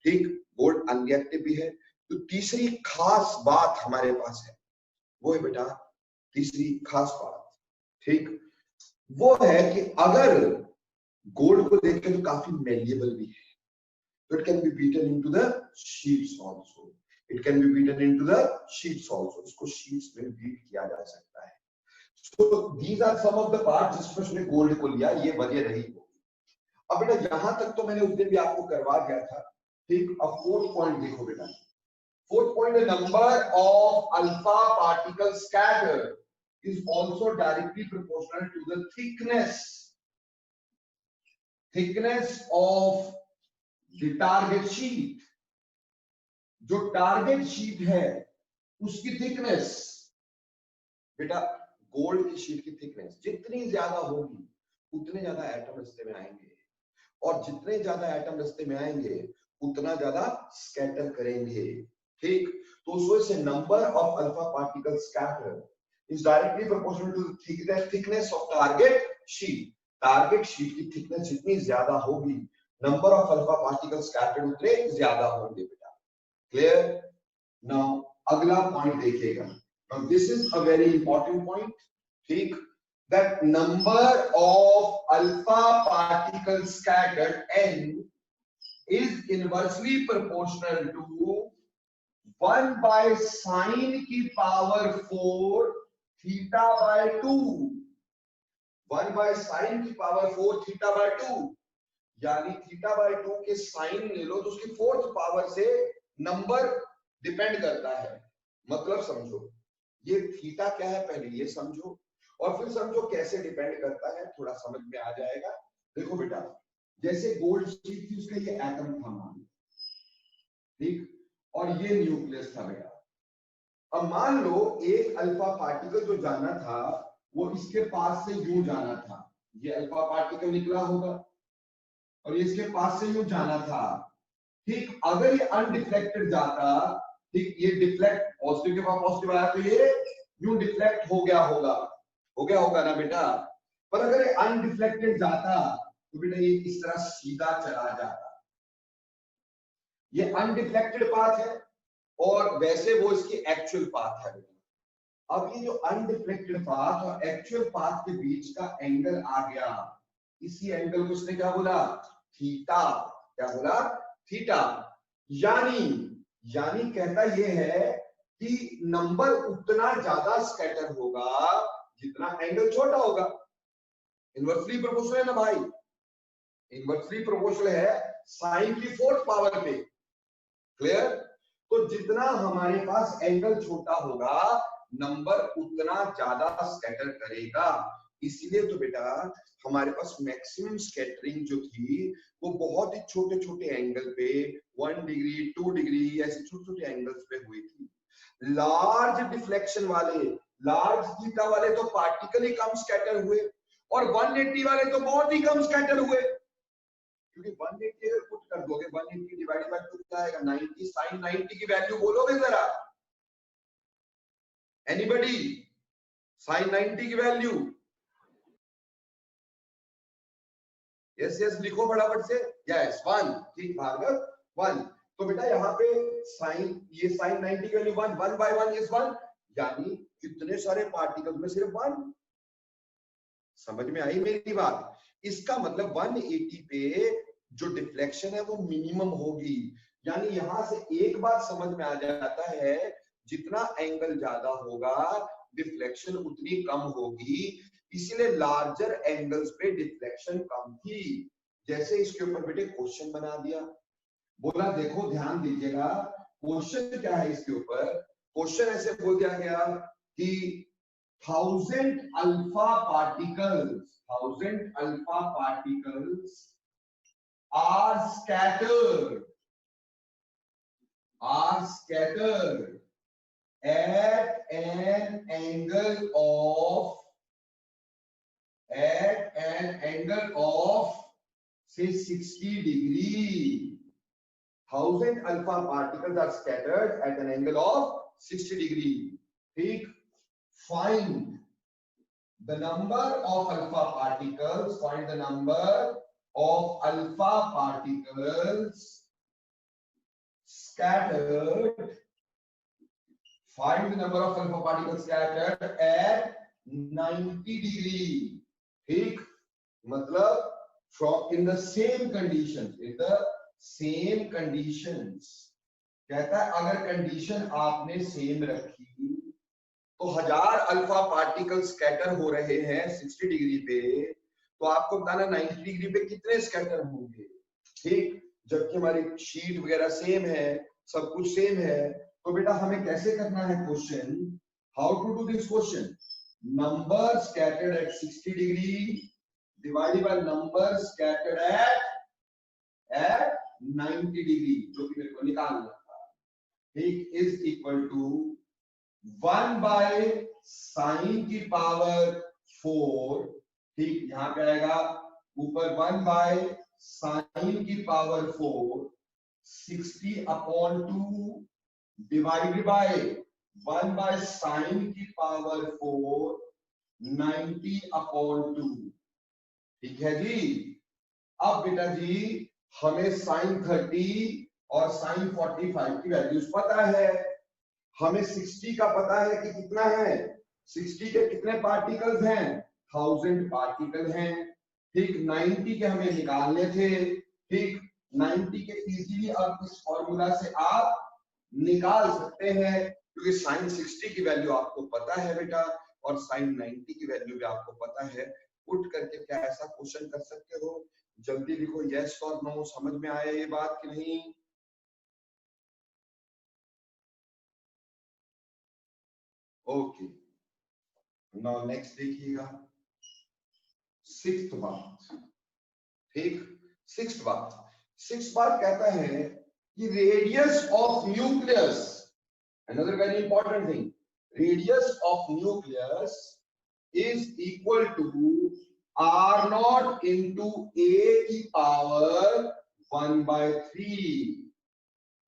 ठीक, गोल्ड अनरिएक्टिव भी है, तो तीसरी खास बात हमारे पास है वो है बेटा, तीसरी खास बात, ठीक, वो है कि अगर गोल्ड को देखें तो काफी मेलिएबल भी है, so it can be beaten into the sheets also, it can be beaten into the sheets also, इसको sheets में beat किया जा सकता है। so these are some of the parts जिसमें उसने गोल्ड को लिया, ये वजह रही होगी। अब बेटा यहां तक तो मैंने उस दिन भी आपको करवा दिया था, ठीक। अब फोर्थ पॉइंट देखो बेटा, fourth point, number of alpha particle scatter is also directly proportional to the thickness of the target sheet। जो टारगेट शीट है उसकी थिकनेस, बेटा गोल्ड की शीट की थिकनेस जितनी ज्यादा होगी उतने ज्यादा एटम रास्ते में आएंगे, और जितने ज्यादा एटम रास्ते में आएंगे उतना ज्यादा स्कैटर करेंगे, ठीक। तो उससे number of alpha particle scatter is directly proportional to the thickness of target sheet। Target sheet की थिकनेस जितनी ज्यादा होगी, number of alpha particle scattered उतने ज्यादा होंगे बेटा। क्लियर? नाउ अगला पॉइंट देखिएगा, now this is a very important point, ठीक, that number of alpha particles scattered n is inversely proportional to 1 by sin की power 4 theta by 2, 1 by sine की पावर 4 थीटा बाय 2, यानी थीटा बाय 2 के साइन ले लो तो उसकी फोर्थ पावर से नंबर डिपेंड करता है। मतलब समझो ये थीटा क्या है पहले ये समझो, और फिर समझो कैसे डिपेंड करता है, थोड़ा समझ में आ जाएगा। देखो बेटा, जैसे गोल्ड शीट थी उसका ये एटम था मान, ठीक, और ये न्यूक्लियस था बेटा। अब मान लो एक अल्फा पार्टिकल जो जाना था वो इसके पास से यूं जाना था, ये अल्फा पार्टिकल निकला होगा और इसके पास से यूं जाना था, ठीक। अगर ये अनडिफ्लेक्टेड जाता, ठीक, ये डिफ्लेक्ट पॉजिटिव के पास पॉजिटिव आया तो ये यूं डिफ्लेक्ट हो गया होगा ना बेटा। पर अगर ये अनडिफ्लेक्टेड जाता तो बेटा ये इस तरह सीधा चला जाता, ये अनडिफ्लेक्टेड पाथ है और वैसे वो इसकी एक्चुअल पाथ है बेटा। अब ये जो अनडिफ्लेक्टेड पाथ और एक्चुअल पाथ के बीच का एंगल आ गया, इसी एंगल को उसने क्या बोला, थीटा। क्या बोला, थीटा। यानी कहता ये है कि नंबर उतना ज्यादा स्कैटर होगा जितना एंगल छोटा होगा। इनवर्सली प्रोपोर्शनल है ना भाई, इनवर्सली प्रोपोर्शनल है साइन की फोर्थ पावर पे। क्लियर? तो जितना हमारे पास एंगल छोटा होगा नंबर उतना ज्यादा स्कैटर करेगा। इसलिए तो बेटा हमारे पास मैक्सिमम स्कैटरिंग जो थी वो बहुत ही छोटे छोटे एंगल पे 1 डिग्री 2 डिग्री ऐसे छोटे छोटे एंगल्स पे हुई थी। लार्ज डिफ्लेक्शन वाले, लार्ज थीटा वाले तो पार्टिकल ही कम स्कैटर हुए, और 180 वाले तो बहुत ही कम स्कैटर हुए, क्योंकि 180 अगर पुट कर दोगे 180 डिवाइडेड बाय 2 क्या आएगा, 90। साइन 90 की वैल्यू बोलोगे जरा, एनीबॉडी? साइन 90 की वैल्यू? यस लिखो फटाफट से। यस 1, ठीक भार्गव 1। तो बेटा यहाँ पे साइन, ये साइन 90 की वैल्यू 1, 1 बाय 1 इज 1, यानी कितने सारे पार्टिकल में सिर्फ 1। समझ में आई मेरी बात? इसका मतलब 180 पे जो डिफ्लेक्शन है वो मिनिमम होगी, यानी यहां से एक बात समझ में आ जाता है, जितना एंगल ज्यादा होगा डिफ्लेक्शन उतनी कम होगी, इसलिए लार्जर एंगल्स पे डिफ्लेक्शन कम थी। जैसे इसके ऊपर बेटे क्वेश्चन बना दिया, बोला देखो ध्यान दीजिएगा क्वेश्चन क्या है इसके ऊपर। क्वेश्चन ऐसे बोल दिया गया कि 1000 alpha particles are scattered at an angle of say 60 degree. 1000 alpha particles are scattered at an angle of 60 degree. ठीक, find the number of alpha particles. Find the number of alpha particles scattered. Find the number of alpha particles scattered at 90 degree. ठीक, मतलब from in the same conditions. कहता है अगर कंडीशन आपने सेम रखी तो 1000 अल्फा पार्टिकल स्कैटर हो रहे हैं 60 डिग्री पे, तो आपको बताना 90 डिग्री पे कितने स्कैटर होंगे। ठीक, जबकि हमारी शीट वगैरह सेम है, सब कुछ सेम है, तो बेटा हमें कैसे करना है question, how to do this question, number scattered at 60 degree divided by number scattered at 90 degree, जो कि मेरे को निकालना था। ठीक, is equal to 1 by sine की पावर 4। ठीक, यहां पे आएगा ऊपर 1 बाय साइन की power 4 60 upon 2 divided by 1 by sine की पावर 4 90 अपॉन 2। ठीक है जी। अब बेटा जी हमें साइन 30 और साइन 45 की वैल्यूज पता है, हमें 60 का पता है कि कितना है, 60 के कितने पार्टिकल्स हैं, 1000 पार्टिकल हैं। ठीक, 90 के हमें निकालने थे। ठीक, 90 के इजीली अब इस फॉर्मूला से आप निकाल सकते हैं, क्योंकि साइन 60 की वैल्यू आपको पता है बेटा, और साइन 90 की वैल्यू भी आपको पता है। उठ करके क्या ऐसा क्वेश्चन कर सकते हो, जल्दी लिखो यस और नो। समझ में आया ये बात कि नहीं? ओके, नाउ नेक्स्ट देखिएगा, सिक्स्थ बात। ठीक, सिक्स्थ बात कहता है कि radius of nucleus, another very important thing, radius of nucleus is equal to R naught into a की पावर 1/3।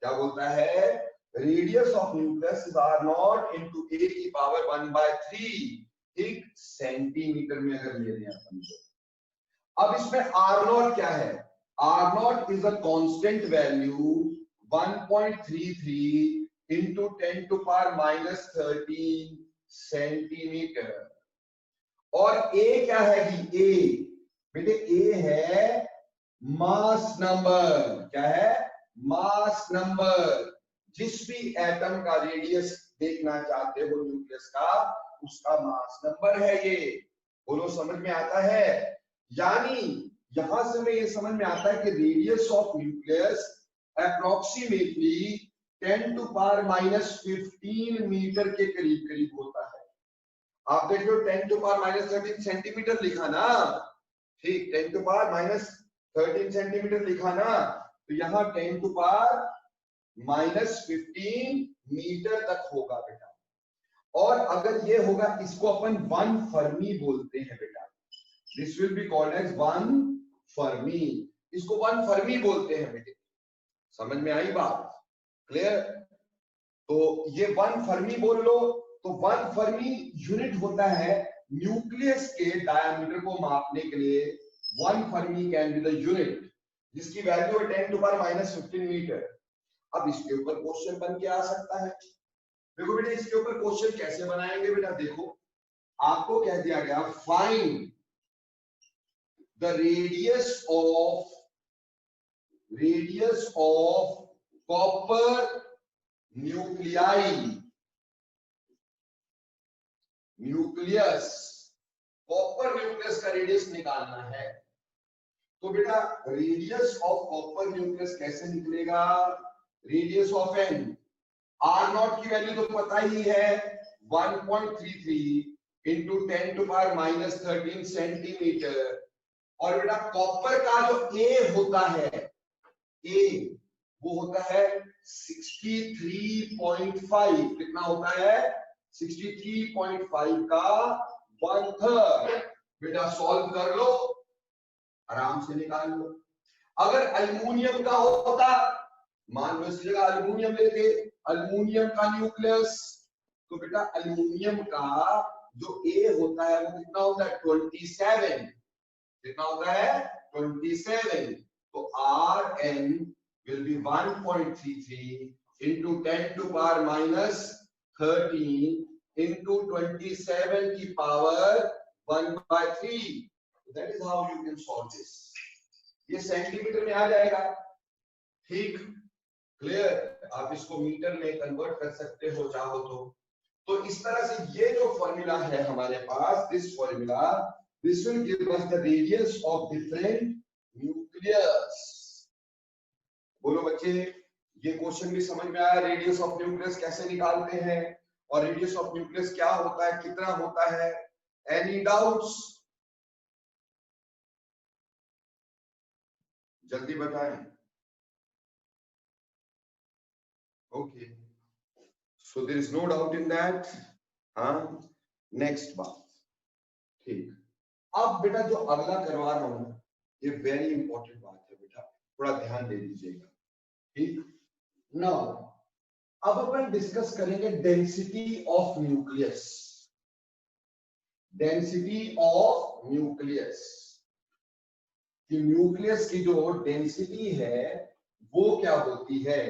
क्या बोलता है, radius of nucleus is R naught into a की पावर 1/3। ठीक, सेंटीमीटर में अगर ले रहे हैं अपन तो। अब इसमें R नॉट क्या है, R naught is a constant value 1.33 into 10 to power -13 centimetre. और A क्या है कि A बेटे A है मास नंबर। क्या है, मास नंबर। जिस भी एटम का रेडियस देखना चाहते हो न्यूक्लियस का, उसका मास नंबर है ये। बोलो समझ में आता है? यानी यहां से हमें ये समझ में आता है कि radius of nucleus approximately 10 to power -15 metre के करीब करीब होता है। आप देख लो 10 टू पावर -13 सेंटीमीटर लिखा ना। ठीक, 10 टू पावर -13 सेंटीमीटर लिखा ना, तो यहाँ 10 टू पावर -15 मीटर तक होगा बेटा। और अगर ये होगा, इसको अपन 1 फर्मी बोलते हैं बेटा, this will be called as 1 fermi. इसको 1 फर्मी बोलते हैं बेटे। समझ में आई बात? क्लियर? तो ये 1 फर्मी बोल लो। तो 1 फर्मी यूनिट होता है न्यूक्लियस के डायमीटर को मापने के लिए। 1 Fermi can be the unit जिसकी वैल्यू है 10 टू पावर -15 मीटर। अब इसके ऊपर क्वेश्चन बन के आ सकता है। देखो बेटा इसके ऊपर क्वेश्चन कैसे बनाएंगे बेटा, देखो आपको कह दिया गया find the radius of copper nucleus, copper nucleus का रेडियस निकालना है। तो बेटा रेडियस ऑफ कॉपर न्यूक्लियस कैसे निकलेगा, radius of N, R naught की वैल्यू तो पता ही है 1.33 into 10 to power minus 13 centimetre. और बेटा कॉपर का जो ए होता है, ए वो होता है 63.5। कितना होता है? 63.5 का 1/3। बेटा सॉल्व कर लो, आराम से निकाल लो। अगर अल्युमिनियम का होता, मान लो इस जगह अल्युमिनियम लेते, अल्युमिनियम का न्यूक्लियस, तो बेटा अल्युमिनियम का जो ए होता है वो कितना होता है? 27। कितना होता है? 27। तो Rn will be 1.33 into 10 to power minus 13 into 27 की power 1/3। That is how you can solve this. ये सेंटीमीटर में आ जाएगा, ठीक? क्लियर? आप इसको मीटर में कन्वर्ट कर सकते हो चाहो तो इस तरह से ये जो फॉर्मूला है हमारे पास, this formula, this will give us the radius of different nucleus। बोलो बच्चे, ये क्वेश्चन भी समझ में आया? रेडियस ऑफ न्यूक्लियस कैसे निकालते हैं और रेडियस ऑफ न्यूक्लियस क्या होता है, कितना होता है? Any doubts? जल्दी बताएं। Okay, so there is no doubt in that. हाँ, नेक्स्ट बात, ठीक। अब बेटा जो अगला करवा रहा हूं, ये वेरी इंपॉर्टेंट बात है बेटा, थोड़ा ध्यान दे दीजिएगा, ठीक? नाउ अब अपन डिस्कस करेंगे density of nucleus. Density of nucleus, कि न्यूक्लियस की जो डेंसिटी है वो क्या होती है?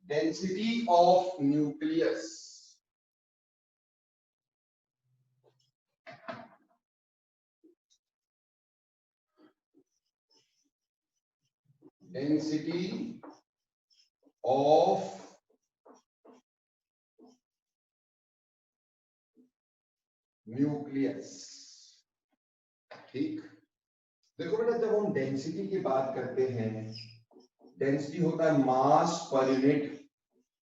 Density of nucleus, density of nucleus, ठीक? देखो बेटा, जब हम डेंसिटी की बात करते हैं, डेंसिटी होता है mass per unit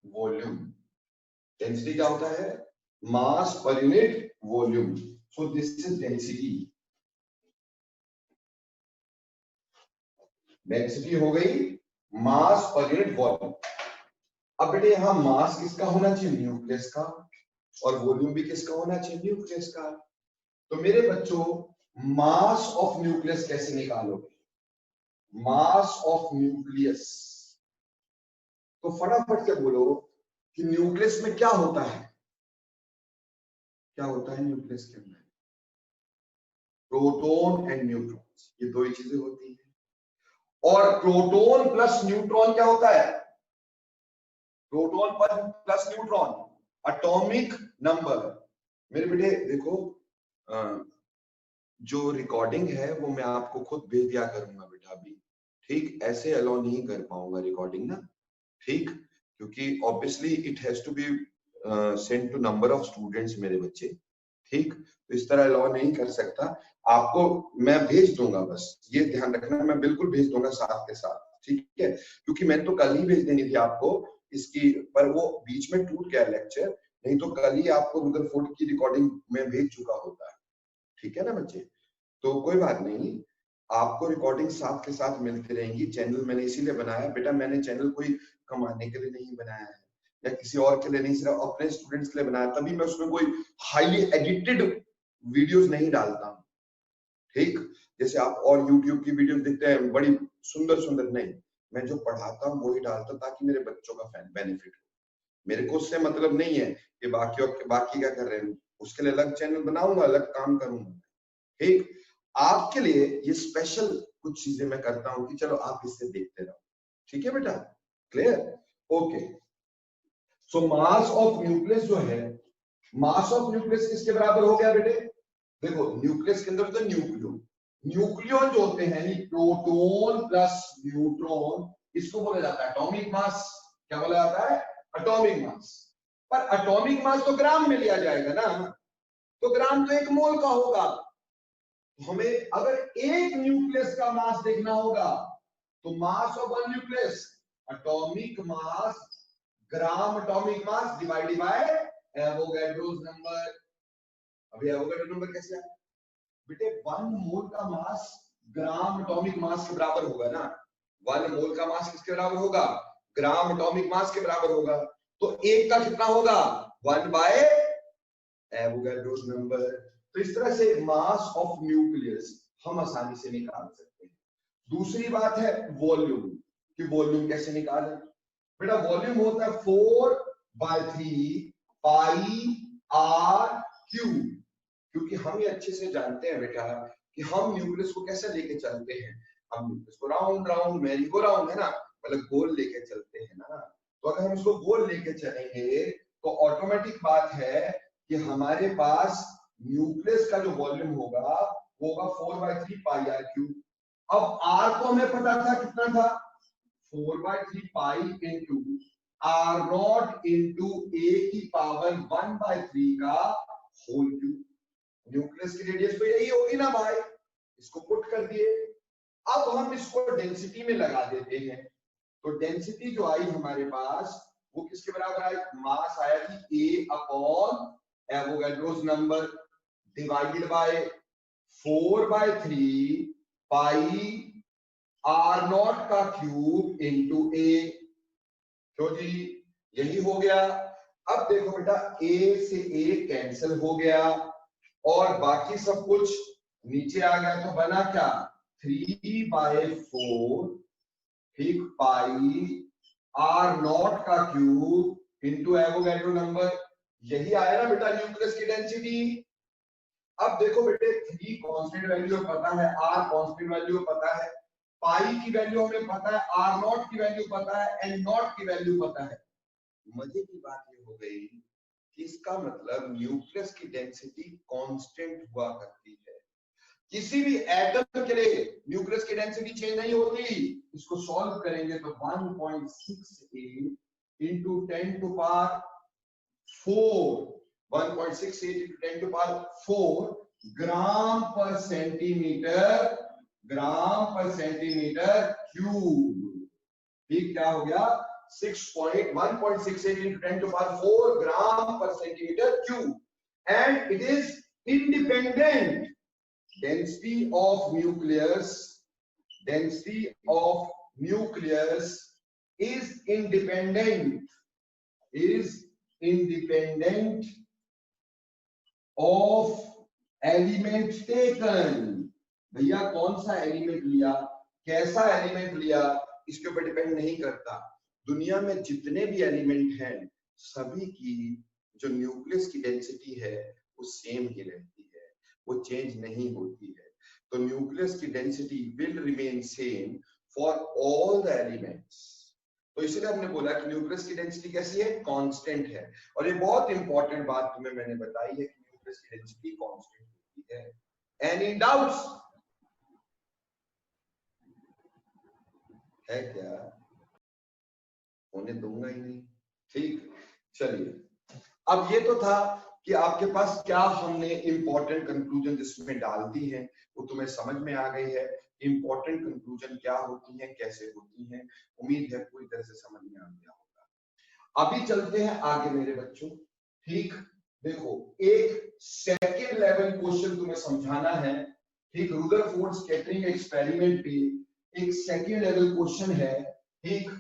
volume. Density क्या होता है? Mass per unit volume. So this is density. Density हो गई मास पर यूनिट वॉल्यूम। अब बेटे यहाँ मास किसका होना चाहिए? न्यूक्लियस का। और वॉल्यूम भी किसका होना चाहिए? न्यूक्लियस का। तो मेरे बच्चों, मास ऑफ न्यूक्लियस कैसे निकालोगे? मास ऑफ न्यूक्लियस, तो फटाफट से बोलो कि न्यूक्लियस में क्या होता है? क्या होता है न्यूक्लियस के अंदर? प्रोटॉन एंड न्यूट्रॉन, ये दो ही चीजें होती हैं। और प्रोटॉन प्लस न्यूट्रॉन क्या होता है? Proton plus neutron, atomic number. मेरे बेटे देखो, जो रिकॉर्डिंग है वो मैं आपको खुद भेज दिया करूंगा बेटा अभी, ठीक? ऐसे अलाउ नहीं कर पाऊंगा रिकॉर्डिंग ना, ठीक? क्योंकि obviously it has to be send to number of students मेरे बच्चे, ठीक? तो इस तरह अलाउ नहीं कर सकता। आपको मैं भेज दूंगा, बस ये ध्यान रखना, मैं बिल्कुल भेज दूंगा साथ के साथ, ठीक है? क्योंकि मैंने तो कल ही भेज देनी थी आपको इसकी, पर वो बीच में टूट गया लेक्चर, नहीं तो कल ही आपको रुदरफोर्ड की रिकॉर्डिंग में भेज चुका होता है, ठीक है ना बच्चे? तो कोई बात नहीं, आपको रिकॉर्डिंग साथ के साथ मिलती रहेंगी। चैनल मैंने इसीलिए बनाया बेटा, मैंने चैनल कोई कमाने के लिए नहीं बनाया है या किसी और के लिए नहीं, सिर्फ अपने स्टूडेंट्स के लिए बनाया। तभी मैं उसमें कोई हाईली एडिटेड वीडियोस नहीं डालता हूँ, ठीक? जैसे आप और YouTube की वीडियोस देखते हैं बड़ी सुंदर सुंदर, नहीं, मैं जो पढ़ाता हूँ वही डालता हूँ ताकि मेरे बच्चों का बेनिफिट हो। मेरे को उससे मतलब नहीं है कि बाकी क्या कर रहे हैं, उसके लिए अलग चैनल बनाऊंगा, अलग काम करूंगा, ठीक? आपके लिए ये स्पेशल कुछ चीजें मैं करता हूं कि चलो आप इससे देखते रहो, ठीक है बेटा? Clear? Okay. So mass of nucleus जो है, मास ऑफ न्यूक्लियस किसके बराबर हो गया बेटे? देखो न्यूक्लियस के अंदर तो न्यूक्लियन, न्यूक्लियन जो होते हैं प्रोटॉन प्लस न्यूट्रॉन, इसको बोला जाता है एटॉमिक मास। क्या बोला जाता है? Atomic mass. पर एटॉमिक मास तो ग्राम में लिया जाएगा ना, तो ग्राम तो 1 मोल का होगा। हमें अगर एक न्यूक्लियस का मास देखना होगा तो mass of one nucleus, atomic mass, gram atomic mass divided by Avogadro's number. अभी एवोगाड्रो नंबर कैसे आया बेटे? 1 मोल का मास ग्राम एटॉमिक मास के बराबर होगा ना। 1 मोल का मास किसके बराबर होगा? ग्राम एटॉमिक मास के बराबर होगा। तो एक का कितना होगा? 1 बाय एवोगाड्रो नंबर। तो इस तरह से मास ऑफ न्यूक्लियस हम आसानी से निकाल सकते हैं। दूसरी बात है वॉल्यूम, कि वॉल्यूम कैसे निकालें? बेटा वॉल्यूम होता है 4/3 पाई आर क्यूब। क्योंकि हम ये अच्छे से जानते हैं बेटा कि हम न्यूक्लियस को कैसे लेके चलते हैं। हम न्यूक्लियस को round round merry go round है ना, मतलब गोल लेके चलते हैं ना। तो अगर हम इसको गोल लेके चलेंगे तो ऑटोमेटिक बात है कि हमारे पास न्यूक्लियस का जो वॉल्यूम होगा वो होगा 4/3 पाई आर क्यूब। अब आर को हमें पता था कितना था? 4/3 pi into r naught into a की पावर 1/3 का होल क्यूब। न्यूक्लियस की रेडियस तो यही होगी ना भाई, इसको पुट कर दिए। अब हम इसको डेंसिटी में लगा देते हैं। तो डेंसिटी जो आई हमारे पास वो किसके बराबर आई? मास आया कि a upon Avogadro's number divided by 4/3 pi r naught का क्यूब इंटू ए। क्यों जी? यही हो गया। अब देखो बेटा ए से ए कैंसिल हो गया और बाकी सब कुछ नीचे आ गया। तो बना क्या? 3/4 ठीक पाई आर नॉट का क्यूब इंटू एवोगाड्रो नंबर। यही आया ना बेटा न्यूक्लियस की डेंसिटी। अब देखो बेटे 3 कांस्टेंट वैल्यू पता है, आर कांस्टेंट वैल्यू पता है, पाई की वैल्यू हमें पता है, आर नॉट की वैल्यू पता है, एन नॉट की वैल्यू पता है। मजे की बात ये हो गई कि इसका मतलब न्यूक्लियस की डेंसिटी कांस्टेंट हुआ करती है। किसी भी एटम के लिए न्यूक्लियस की डेंसिटी चेंज नहीं होती। इसको सॉल्व करेंगे तो 1.68 into 10 to power 4 1.68 into 10 to power 4 gram per centimetre cube. ठीक क्या हो गया? 1.68 into 10 to the power 4 gram per centimeter cube, and it is independent. Density of nucleus is independent of element taken. भैया कौन सा एलिमेंट लिया, कैसा एलिमेंट लिया, इसके ऊपर डिपेंड नहीं करता। दुनिया में जितने भी एलिमेंट हैं सभी की जो न्यूक्लियस की डेंसिटी है वो सेम ही रहती है, वो चेंज नहीं होती है। तो न्यूक्लियस की density will remain same for all the elements. तो इसलिए हमने बोला कि न्यूक्लियस की डेंसिटी कैसी है? कांस्टेंट है। और ये बहुत इंपॉर्टेंट बात तुम्हें मैंने बताई है कि न्यूक्लियस की डेंसिटी कांस्टेंट होती है। एनी डाउट्स है क्या? होने दूंगा ही नहीं। ठीक, चलिए अब ये तो था कि आपके पास क्या हमने इंपॉर्टेंट कंक्लूजन जिसमें डाल दी है वो तुम्हें समझ में आ गई है। इंपॉर्टेंट कंक्लूजन क्या होती हैं, कैसे होती हैं, उम्मीद है पूरी तरह से समझ में आ गया होगा। अभी चलते हैं आगे मेरे बच्चों। ठीक, देखो एक सेकेंड लेवल क्वेश्चन तुम्हें समझाना है। ठीक, रुदरफोर्ड स्कैटरिंग एक्सपेरिमेंट पे एक सेकेंड लेवल क्वेश्चन है। ठीक,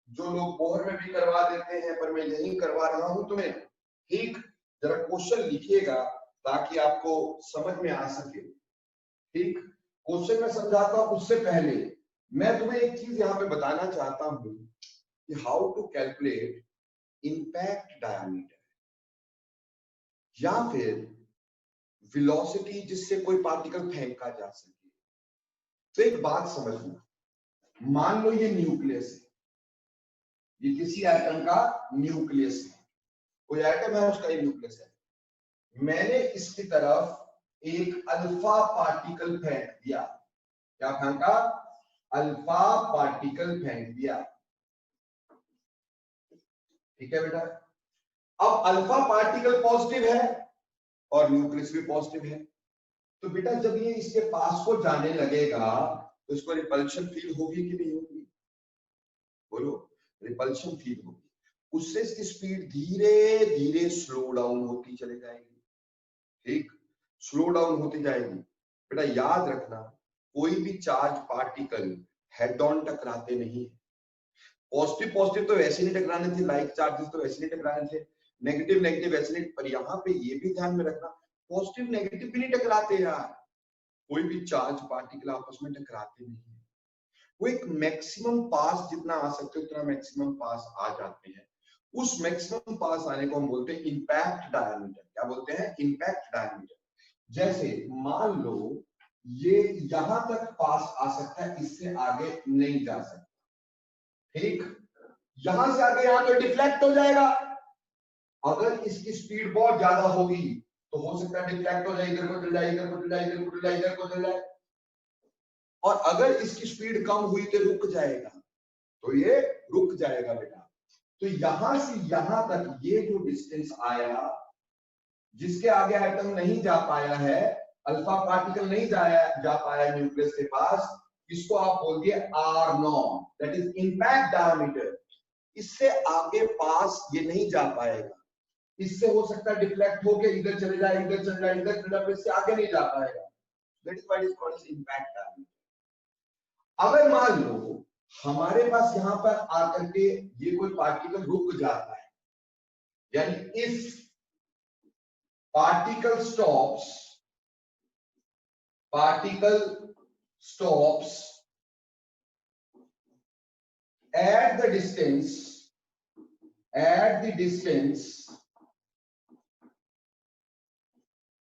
जो लोग बोर्ड में भी करवा देते हैं पर मैं यही करवा रहा हूं तुम्हें। ठीक, जरा क्वेश्चन लिखिएगा ताकि आपको समझ में आ सके। ठीक, क्वेश्चन में समझाता हूं उससे पहले मैं तुम्हें एक चीज यहाँ पे बताना चाहता हूं कि how to calculate impact diameter या फिर वेलोसिटी जिससे कोई पार्टिकल फेंका जा सके। तो एक बात समझना, मान लो ये न्यूक्लियस है, ये किसी एटम का न्यूक्लियस है, कोई एटम है उसका ये न्यूक्लियस है। मैंने इसकी तरफ एक अल्फा पार्टिकल फेंक दिया। क्या फेंका? अल्फा पार्टिकल फेंक दिया। ठीक है बेटा, अब अल्फा पार्टिकल पॉजिटिव है और न्यूक्लियस भी पॉजिटिव है। तो बेटा जब ये इसके पास को जाने लगेगा तो इसको रिपल्शन फील होगी कि नहीं होगी? बोलो, रिपल्शन फील होगी। उससे इसकी स्पीड धीरे धीरे स्लो डाउन होती चली जाएगी। ठीक, स्लो डाउन होती जाएगी। बेटा याद रखना, कोई भी चार्ज पार्टिकल हेड ऑन टकराते नहीं है। पॉजिटिव पॉजिटिव तो वैसे नहीं टकराने थे, लाइक चार्जेस तो वैसे नहीं टकराने थे, नेगेटिव नेगेटिव वैसे नहीं। पर यहाँ पे ये भी ध्यान में रखना, पॉजिटिव नेगेटिव भी नहीं टकराते यार, कोई भी चार्ज पार्टिकल आपस में टकराते नहीं है। वो एक मैक्सिमम पास जितना आ सकते उतना मैक्सिमम पास आ जाते हैं। उस मैक्सिमम पास आने को हम बोलते हैं इंपैक्ट डायमीटर। क्या बोलते हैं? Impact diameter. जैसे मान लो ये यहां तक पास आ सकता है, इससे आगे नहीं जा सकता, ठीक। यहां से आगे यहां तो डिफ्लेक्ट हो जाएगा। अगर इसकी स्पीड बहुत ज्यादा होगी तो हो सकता है डिफ्लेक्ट हो जाए, इधर को चल जाए, इधर को चल जाए, इधर को चल जाए, इधर को चल जाए। और अगर इसकी स्पीड कम हुई तो रुक जाएगा, तो ये रुक जाएगा बेटा। तो यहां से यहां तक ये जो डिस्टेंस आया, जिसके आगे एटम नहीं जा पाया है, अल्फा पार्टिकल नहीं जा पाया न्यूक्लियस के पास, इसको आप बोल दिए R naught, that is impact diameter. इससे आगे पास ये नहीं जा पाएगा, इससे हो सकता है डिफ्लेक्ट होके इधर चले जाए, इधर चले जाए, इधर चले जाए, इससे आगे नहीं जा पाएगा। That is what is called impact diameter. अगर मान लो हमारे पास यहां पर आकर के ये कोई पार्टिकल रुक जाता है, यानी if particle stops at the distance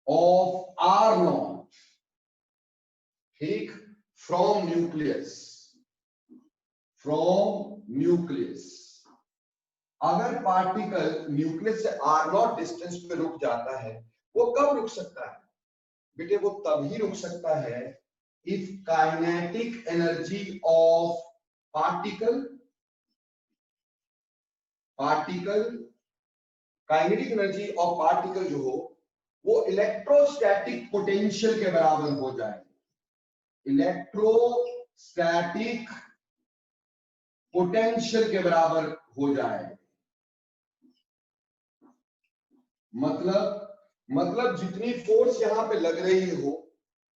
of r naught, ठीक, from nucleus। अगर पार्टिकल न्यूक्लियस से r नॉट डिस्टेंस पे रुक जाता है, वो कब रुक सकता है बेटे? वो तभी रुक सकता है if kinetic energy of particle kinetic energy of particle जो हो वो इलेक्ट्रोस्टैटिक पोटेंशियल के बराबर हो जाए। इलेक्ट्रोस्टैटिक पोटेंशियल के बराबर हो जाए। मतलब जितनी फोर्स यहां पे लग रही हो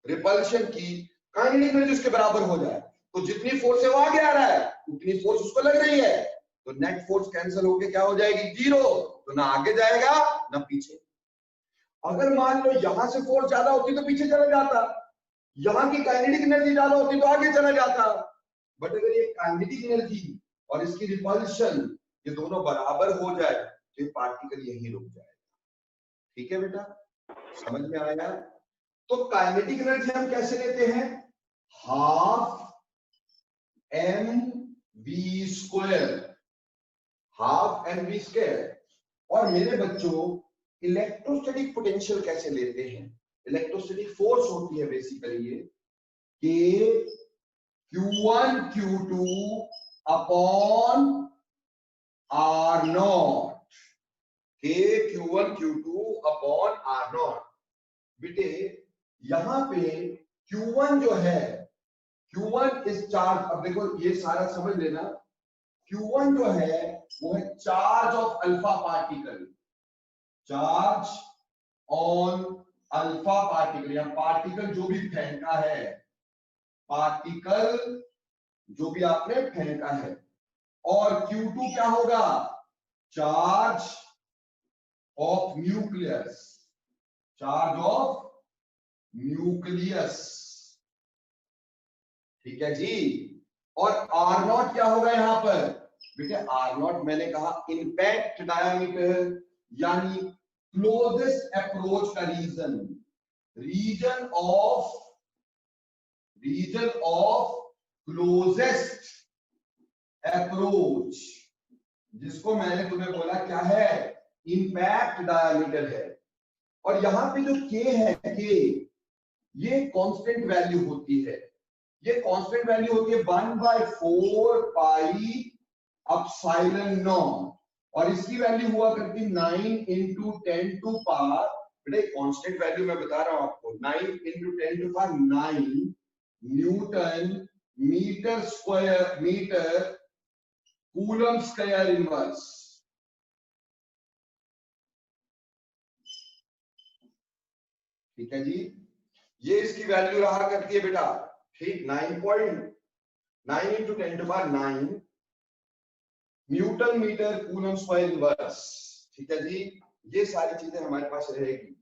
रिपल्शन की, काइनेटिक एनर्जी उसके बराबर हो जाए। तो जितनी फोर्स है वो आगे आ रहा है, उतनी फोर्स उसको लग रही है, तो नेट फोर्स कैंसिल होके क्या हो जाएगी? जीरो। तो ना आगे जाएगा ना पीछे। अगर मान लो यहां से फोर्स ज्यादा होती तो पीछे चला जाता, यहां की काइनेटिक एनर्जी ज्यादा होती तो आगे चला जाता। बट अगर ये काइनेटिक एनर्जी और इसकी रिपल्शन ये दोनों बराबर हो जाए तो ये पार्टिकल यहीं रुक जाएगा। ठीक है बेटा, समझ में आया? तो काइनेटिक एनर्जी हम कैसे लेते हैं? Half mv²। और मेरे बच्चों इलेक्ट्रोस्टैटिक पोटेंशियल कैसे लेते हैं? इलेक्ट्रोस्टैटिक फोर्स होती है बेसिकली ये कि Q1 Q2 upon R not, के Q1 Q2 upon R not. बेटे यहां पे Q1 जो है, Q1 इज चार्ज। अब देखो ये सारा समझ लेना, Q1 जो है वो है charge of alpha particle, charge on alpha particle, या पार्टिकल जो भी फेंका है, पार्टिकल जो भी आपने फेंका है। और Q2 क्या होगा? Charge of nucleus, charge of nucleus. ठीक है जी। और R नॉट क्या होगा यहां पर बेटे? R नॉट मैंने कहा इंपैक्ट डायमीटर, यानी क्लोजेस्ट अप्रोच का रीजन ऑफ क्लोजेस्ट अप्रोच, जिसको मैंने तुम्हें बोला क्या है? इंपैक्ट डायमीटर है। और यहां पे जो K है, K ये कांस्टेंट वैल्यू होती है, ये कांस्टेंट वैल्यू होती है 1/4 पाई एप्सिलॉन नॉट, और इसकी वैल्यू हुआ करती 9 × 10 टू पावर, बेटा कांस्टेंट वैल्यू मैं बता रहा हूं आपको, 9 × 10 to power 9 newton metre coulomb square inverse. ठीक है जी, ये इसकी वैल्यू रहा करती है बेटा, ठीक, 9.9 into 10⁹ newton metre coulomb square inverse. ठीक है जी, ये सारी चीजें हमारे पास रहेगी।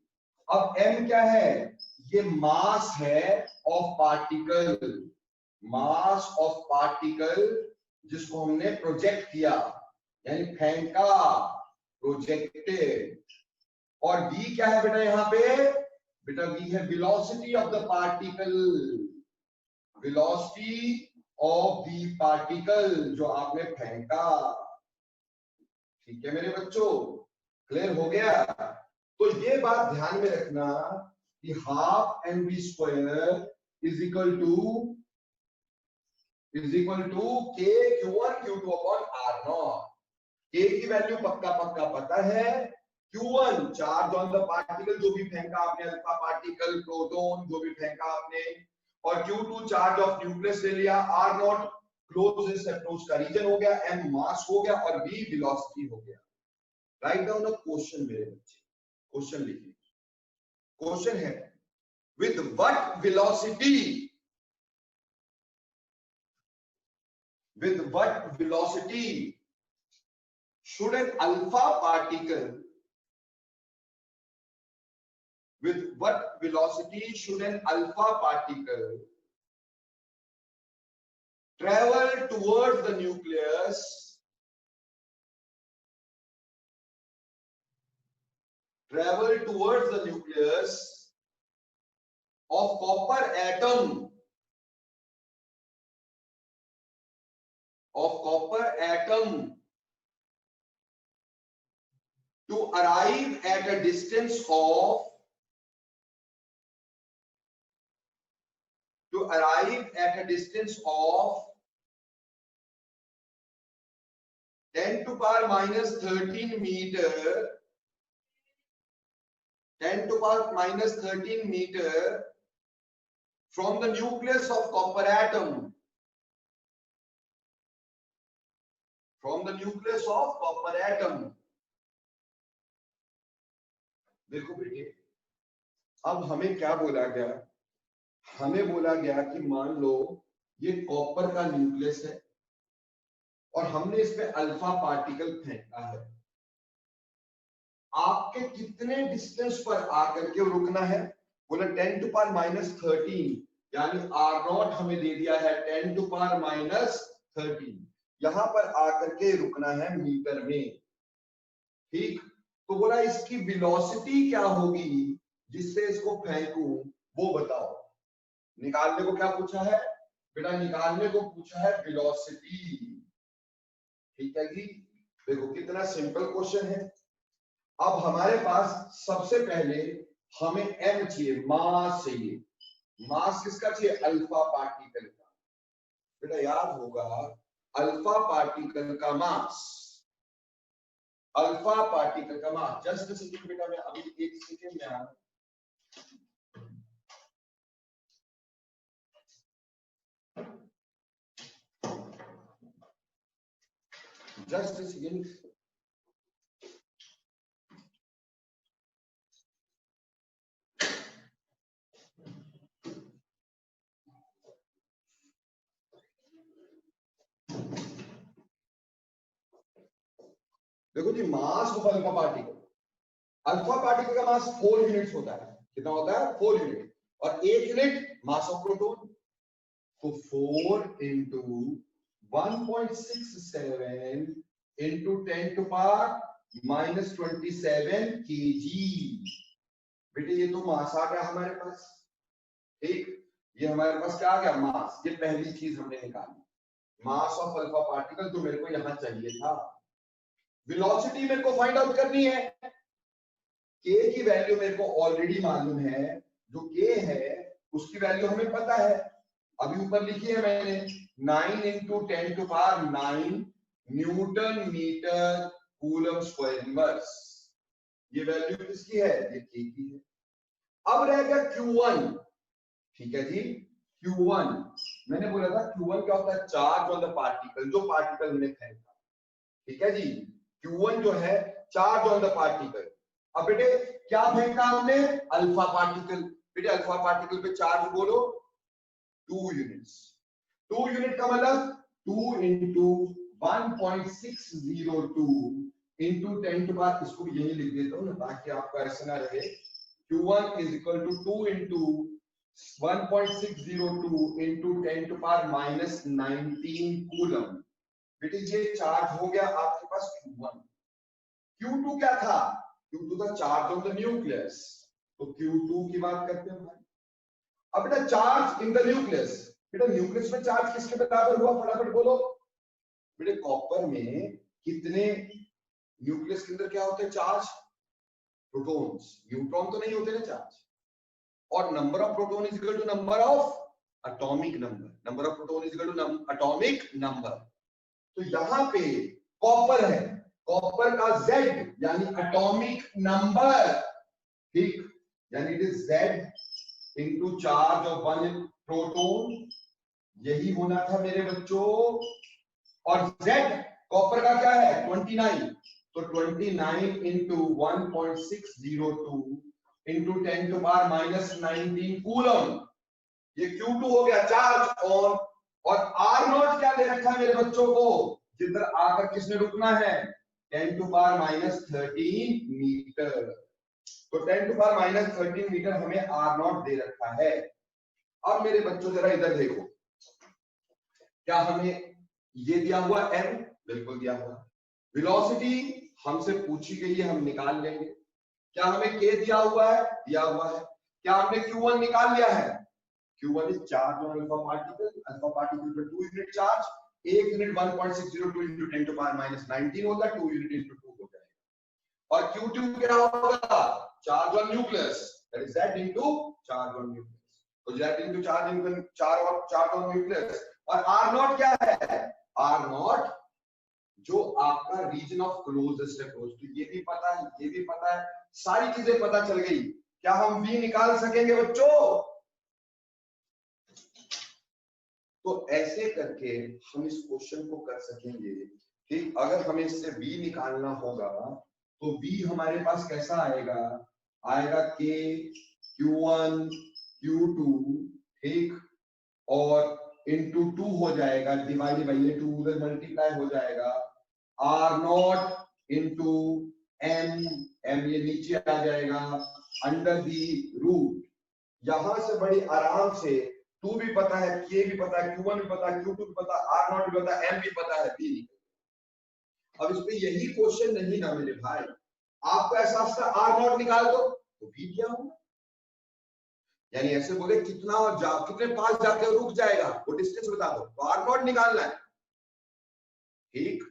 अब m क्या है, ये मास है of particle, mass of particle जिसको हमने प्रोजेक्ट किया, यानी फेंका, प्रोजेक्टेड। और v क्या है बेटा यहाँ पे, बेटा v है velocity of the particle, velocity of the particle जो आपने फेंका। ठीक है मेरे बच्चों, क्लियर हो गया। तो ये बात ध्यान में रखना कि half mv square is equal to k q1 q2 upon r0। k की वैल्यू पक्का पता है, q1 charge on the particle जो भी फेंका आपने, अल्फा पार्टिकल, प्रोटॉन जो भी फेंका आपने, और q2 चार्ज ऑफ न्यूक्लियस ले लिया, r0 क्लोजेस्ट अप्रोच का रीजन हो गया, m मास हो गया और v वेलोसिटी हो गया। राइट डाउन अ क्वेश्चन मेरे बच्चे, क्वेश्चन लिखिए। क्वेश्चन है with what velocity should an alpha particle, with what velocity should an alpha particle travel towards the nucleus of copper atom to arrive at a distance of 10⁻13 meter, 10⁻13 meter from the nucleus of copper atom, देखो बेटे, अब हमें क्या बोला गया, हमें बोला गया कि मान लो ये कॉपर का न्यूक्लियस है और हमने इसमें अल्फा पार्टिकल फेंका है, आपके कितने डिस्टेंस पर आकर के रुकना है, बोला 10⁻13, यानी r0 हमें दे दिया है 10⁻13, यहां पर आकर के रुकना है मीटर में। ठीक, तो बोला इसकी वेलोसिटी क्या होगी जिससे इसको फेंकूं, वो बताओ। निकालने को क्या पूछा है बेटा, निकालने को पूछा है वेलोसिटी। ठीक है जी, देखो कितना सिंपल क्वेश्चन है। अब हमारे पास सबसे पहले हमें m चाहिए, मास चाहिए। मास किसका चाहिए, अल्फा पार्टिकल का। बेटा याद होगा अल्फा पार्टिकल का मास, अल्फा पार्टिकल का मास, जस्ट सेकंड बेटा, मैं अभी एक सेकंड में आ, जस्ट सेकंड। देखो जी, मास ऑफ अल्फा पार्टिकल का मास 4 यूनिट्स होता है। कितना होता है, 4 यूनिट, और 1 यूनिट मास ऑफ प्रोटॉन। तो 4 इंटू 1.67 इंटू 10⁻⁻27 kg। बेटे ये तो मास आ गया हमारे पास। ठीक, ये हमारे पास क्या आ गया, मास। ये पहली चीज हमने निकाली, मास ऑफ अल्फा पार्टिकल, तो मेरे को यहां चाहिए था। वेलोसिटी मेरे को फाइंड आउट करनी है, k की वैल्यू मेरे को ऑलरेडी मालूम है, जो k है उसकी वैल्यू हमें पता है, अभी ऊपर लिखी है मैंने, 9 into 10⁹ newton metre coulomb square inverse. ये वैल्यू किसकी है, ये k की है। अब रह गया q1। ठीक है जी, q1 मैंने बोला था q1 क्या होता है, चार्ज ऑन द पार्टिकल, जो पार्टिकल मैंने फेंका। ठीक है जी, q1 जो है चार्ज ऑन द पार्टिकल। अब बेटे क्या फेंका हमने? Alpha particle. बेटे अल्फा पार्टिकल पे चार्ज बोलो 2 यूनिट्स। 2 यूनिट का मतलब 2 इंटू 1.602 इंटू 10 टू पावर, इसको यही लिख देता हूँ ना ताकि आपको ऐसा ना रहे। Q1 is equal to 2 into 1.602 into 10 to power minus 19 coulomb. बेटे ये चार्ज हो गया आपके पास Q1। Q2 क्या था? Q2 था चार्ज ऑन द न्यूक्लियस, तो Q2 की बात करते हैं भाई। अब बेटा चार्ज इन द न्यूक्लियस, बेटा न्यूक्लियस में चार्ज किसके बराबर हुआ? फटाफट बोलो। बेटे कॉपर में कितने न्यूक्लियस के अंदर क्या होते हैं? Charge, protons. न्यूट्रॉन तो नहीं होते ना चार्ज। और number of proton is equal to number of atomic number. Number of proton is equal to atomic number. तो यहां पे कॉपर है, कॉपर का Z यानी एटॉमिक नंबर, ठीक, यानी it is Z into charge of one proton. यही होना था मेरे बच्चों। और Z कॉपर का क्या है? 29, तो 29 into 1.602 into 10 to power minus 19 coulomb. ये Q2 हो गया चार्ज ऑन। और R0 क्या दे रखा है मेरे बच्चों को? जिधर आकर किसने रुकना है? 10 टू पावर माइनस 13 मीटर। तो 10 टू पावर माइनस 13 मीटर हमें R0 दे रखा है। अब मेरे बच्चों जरा इधर देखो, क्या हमें ये दिया हुआ m? बिल्कुल दिया हुआ। वेलोसिटी हमसे पूछी गई है, हम निकाल लेंगे। क्या हमें k दिया हुआ है? दिया हुआ है। क्या हमने Q1 निकाल लिया है? Q1 is charge on alpha particle. Alpha particle पे 2 unit charge, 1 unit 1.602 into 10 to power minus 19 होगा, 2 यूनिट इंटू 2 हो जाएगा। और Q2 क्या होगा? Charge on nucleus, that is Z into charge on nucleus. तो Z into charge on nucleus. और R0 क्या है? R0 जो आपका रीजन ऑफ क्लोजेस्ट अप्रोच। तो ये भी पता है, ये भी पता है, सारी चीजें पता चल गई। क्या हम V निकाल सकेंगे बच्चों? तो ऐसे करके हम इस क्वेश्चन को कर सकेंगे कि अगर हमें इससे V निकालना होगा तो V हमारे पास कैसा आएगा? आएगा K Q1 Q2, ठीक, और इंटू 2 हो जाएगा, डिवाइड बाई ये 2 उधर मल्टीप्लाई हो जाएगा। R0 इंटू M, M ये नीचे आ जाएगा, अंडर दी रूट। यहां से बड़ी आराम से 2 भी पता है, K भी पता है, Q1 भी पता है, Q2 भी पता है, R0 भी पता है, M भी पता है, B नहीं। अब इस पे यही क्वेश्चन नहीं ना मेरे भाई, आपको ऐसा R0 निकाल दो तो B दिया होगा। यानी ऐसे बोले कितना कितने पास जाके रुक जाएगा वो डिस्टेंस बता दो, तो R0 निकालना है, ठीक।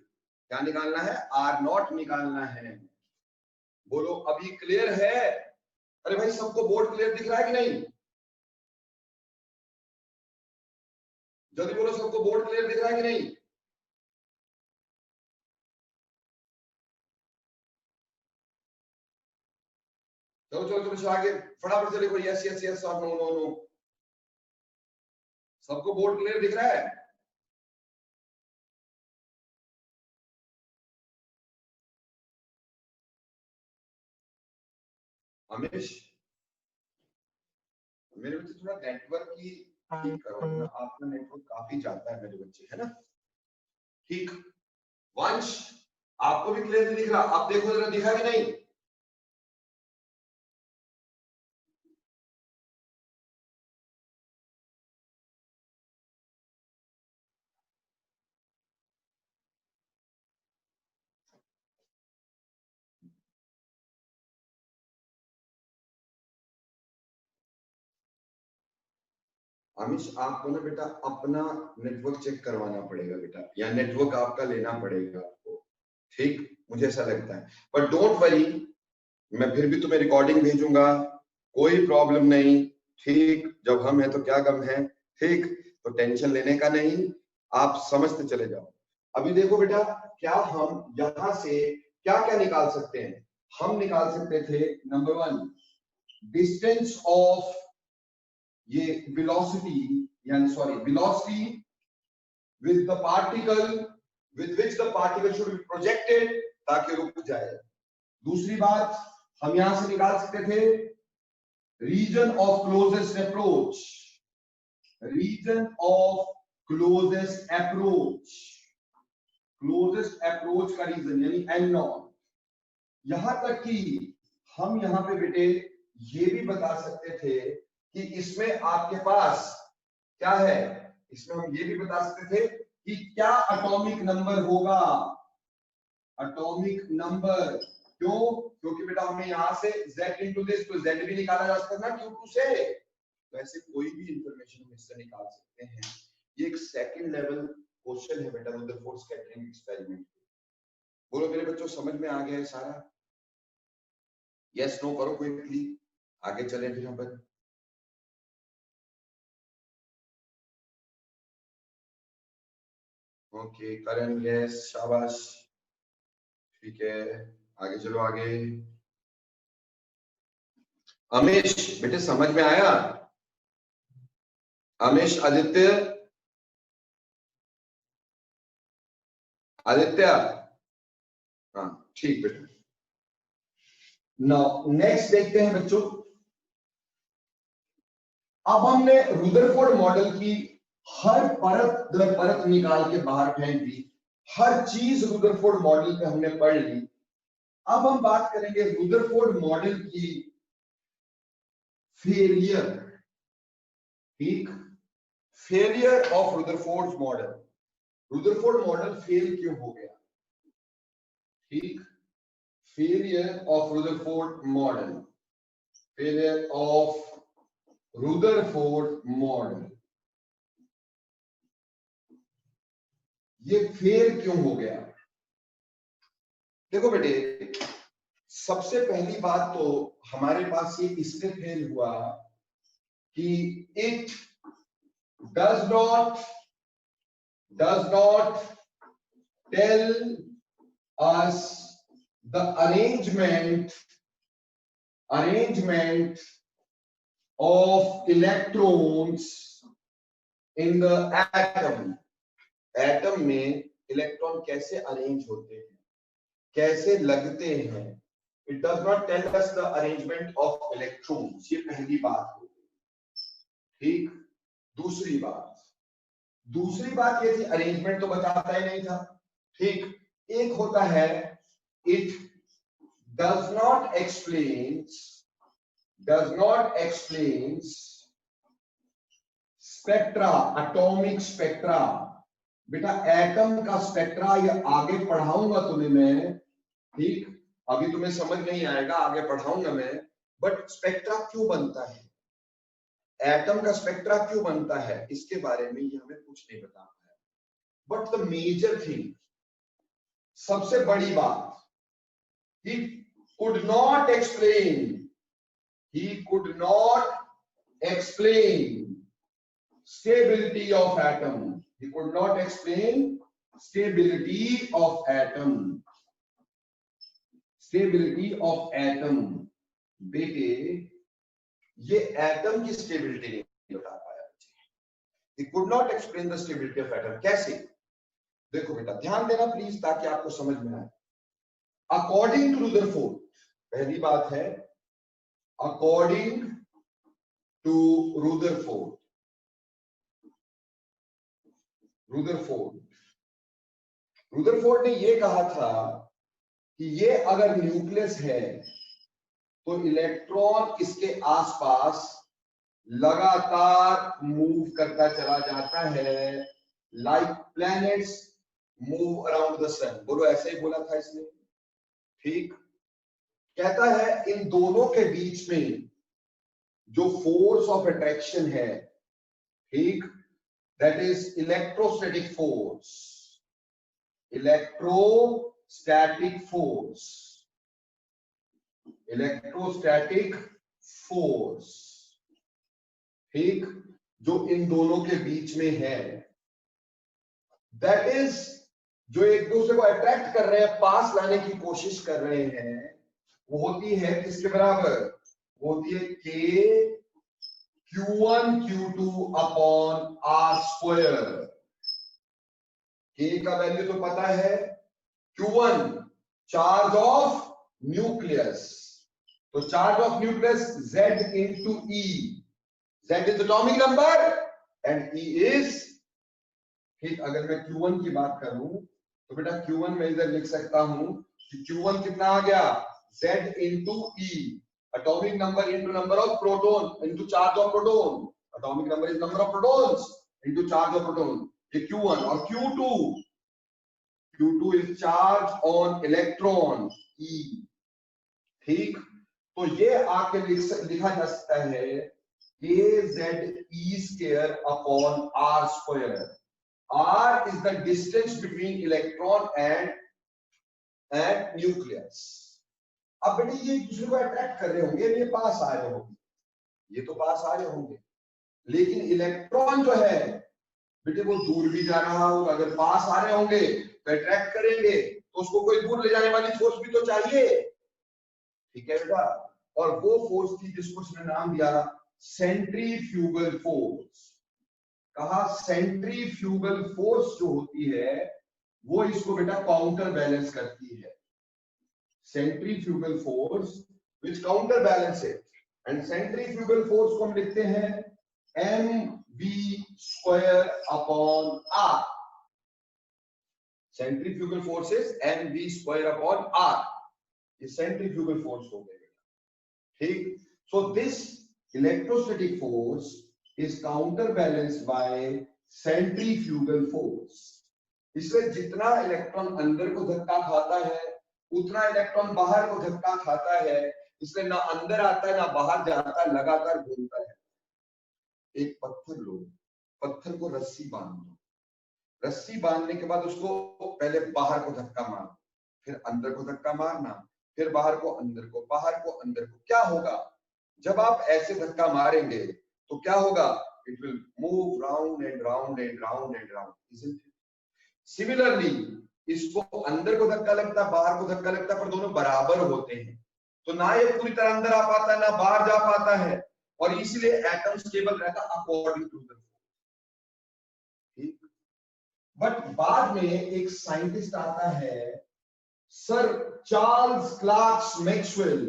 क्या निकालना है? R0 निकालना है। बोलो अभी क्लियर है? अरे भाई सबको बोर्ड क्लियर दिख रहा है कि नहीं? जल्दी बोलो, सबको बोर्ड क्लियर दिख रहा है कि नहीं? चलो चलो चलो आगे फटाफट से लिखो, यस यस यस और नो नो नो। सबको बोर्ड क्लियर दिख रहा है? अमीश, मेरे बच्चे थोड़ा नेटवर्क की ठीक करो ना, आपका नेटवर्क काफी जाता है मेरे बच्चे, है ना? ठीक। वंश, आपको भी क्लियर नहीं दिख रहा? आप देखो जरा, दिखा कि नहीं? अमीश, आपको ना बेटा अपना नेटवर्क चेक करवाना पड़ेगा बेटा, या नेटवर्क आपका लेना पड़ेगा आपको, ठीक, मुझे ऐसा लगता है। बट डोंट वरी, मैं फिर भी तुम्हें रिकॉर्डिंग भेजूंगा, कोई प्रॉब्लम नहीं, ठीक। जब हम हैं तो क्या गम है, ठीक, तो टेंशन लेने का नहीं, आप समझते चले जाओ। अभी देखो बेटा, क्या हम यहां से क्या क्या निकाल सकते हैं? हम निकाल सकते थे नंबर 1 डिस्टेंस ऑफ ये वेलोसिटी, यानी sorry velocity with the particle with which the particle should be projected, ताकि रुक जाए। दूसरी बात, हम यहां से निकाल सकते थे region of closest approach, region of closest approach, closest approach का रीजन यानी एन नॉट। यहां तक कि हम यहां पे बेटे ये भी बता सकते थे कि इसमें आपके पास क्या है, इसमें हम ये भी बता सकते थे कि क्या एटॉमिक नंबर होगा, एटॉमिक नंबर। क्यों? क्योंकि बेटा हमें यहां से z इंटू दिस तो z भी निकाला जा सकता है ना q2 से, तो ऐसे कोई भी इंफॉर्मेशन हम इससे निकाल सकते हैं। ये एक सेकंड लेवल क्वेश्चन है बेटा रदरफोर्ड स्कैटरिंग एक्सपेरिमेंट। बोलो मेरे बच्चों समझ में आ गया है सारा? यस नो करो क्विकली, आगे चले फिर हम पर। ओके करण यस शाबाश, ठीक है आगे चलो आगे। अमेश बेटे समझ में आया? अमेश आदित्य, आदित्य हाँ ठीक बेटा। नाउ नेक्स्ट देखते हैं बच्चों, अब हमने रुदरफोर्ड मॉडल की हर परत दर परत निकाल के बाहर फेंक दी, हर चीज रुदरफोर्ड मॉडल पे हमने पढ़ ली। अब हम बात करेंगे रुदरफोर्ड मॉडल की फेलियर, ठीक, failure of Rutherford model. Rutherford model fail क्यों हो गया, ठीक, failure of Rutherford model, failure of Rutherford model, ये फेल क्यों हो गया? देखो बेटे सबसे पहली बात तो हमारे पास ये इससे फेल हुआ कि it does not tell us the arrangement of electrons in the atom. Atom में इलेक्ट्रॉन कैसे अरेंज होते हैं, कैसे लगते हैं, it does not tell us the arrangement of electrons. ये पहली बात हो गई, ठीक। दूसरी बात ये थी अरेंजमेंट तो बताता ही नहीं था, ठीक। एक होता है it does not explain spectra, atomic spectra. बेटा एटम का स्पेक्ट्रा ये आगे पढ़ाऊंगा तुम्हें मैं, ठीक, अभी तुम्हें समझ नहीं आएगा, आगे पढ़ाऊंगा मैं। बट स्पेक्ट्रा क्यों बनता है, एटम का स्पेक्ट्रा क्यों बनता है, इसके बारे में ये हमें कुछ नहीं बता पाया। बट द मेजर थिंग, सबसे बड़ी बात, he could not explain stability of atom. He could not explain stability of atom. Stability of atom. बेटे ये एटम की स्टेबिलिटी नहीं बता पाया। He could not explain the stability of atom. कैसे? देखो बेटा ध्यान देना प्लीज ताकि आपको समझ में आए। अकॉर्डिंग टू रुदरफोर्ड, पहली बात है अकॉर्डिंग टू रुदरफोर्ड ने ये कहा था कि ये अगर न्यूक्लियस है तो इलेक्ट्रॉन इसके आसपास लगातार मूव करता चला जाता है, like planets move around the sun. बोलो ऐसे ही बोला था इसने, ठीक। कहता है इन दोनों के बीच में जो फोर्स ऑफ अट्रैक्शन है, ठीक, दैट इज इलेक्ट्रोस्टैटिक फोर्स, ठीक, जो इन दोनों के बीच में है, दैट इज जो एक दूसरे को अट्रैक्ट कर रहे हैं, पास लाने की कोशिश कर रहे हैं, वो होती है किसके बराबर, वो होती है K Q1 Q2 upon R square. K का वैल्यू तो पता है, Q1 चार्ज ऑफ न्यूक्लियस, तो charge of nucleus Z into E. Z is atomic number and E is, ठीक, अगर मैं Q1 की बात करूं तो बेटा Q1 मैं इधर लिख सकता हूं कि Q1 कितना आ गया, Z into E, atomic number into number of proton into charge of proton. Atomic number is number of protons into charge of proton. ये Q1 और Q2 is charge on electron E. ठीक, तो ये आके लिखा जा सकता है KZE square upon R square. R is the distance between electron and nucleus. अब बेटे ये एक दूसरे को अट्रैक्ट कर रहे होंगे, ये पास आ रहे होंगे, ये तो पास आ रहे होंगे, लेकिन इलेक्ट्रॉन जो है बेटे वो दूर भी जा रहा होगा। अगर पास आ रहे होंगे तो अट्रैक्ट करेंगे, तो उसको कोई दूर ले जाने वाली फोर्स भी तो चाहिए, ठीक है बेटा। और वो फोर्स थी जिसको उसने नाम दिया सेंट्रीफ्यूगल फोर्स। कहा सेंट्रीफ्यूगल फोर्स जो होती है वो इसको बेटा काउंटर बैलेंस करती है। Centrifugal force which counter balance it, and centrifugal force को हम लिखते हैं mv square upon r। Centrifugal force is mv square upon r। ये सेंट्रीफ्यूगल फोर्स हो गया, ठीक। So this electrostatic force is counterbalanced by centrifugal force. इसलिए जितना इलेक्ट्रॉन अंदर को धक्का खाता है उतना इलेक्ट्रॉन बाहर को धक्का खाता है, इसलिए ना अंदर आता है ना बाहर जाता है, लगातार घूमता है। एक पत्थर लो, पत्थर को रस्सी बांध दो, रस्सी बांधने के बाद उसको पहले बाहर को धक्का मारो, फिर अंदर को धक्का मारना, फिर बाहर को अंदर को, बाहर को अंदर को। क्या होगा जब आप ऐसे धक्का मारेंगे तो क्या होगा, it will move round and round and round and round, isn't it? Similarly इसको अंदर को धक्का लगता है, बाहर को धक्का लगता है, पर दोनों बराबर होते हैं, तो ना ये पूरी तरह अंदर आ पाता है ना बाहर जा पाता है, और इसलिए एटम स्टेबल रहता अकॉर्डिंग टू द, ठीक। बट बाद में एक साइंटिस्ट आता है sir Charles Clark Maxwell.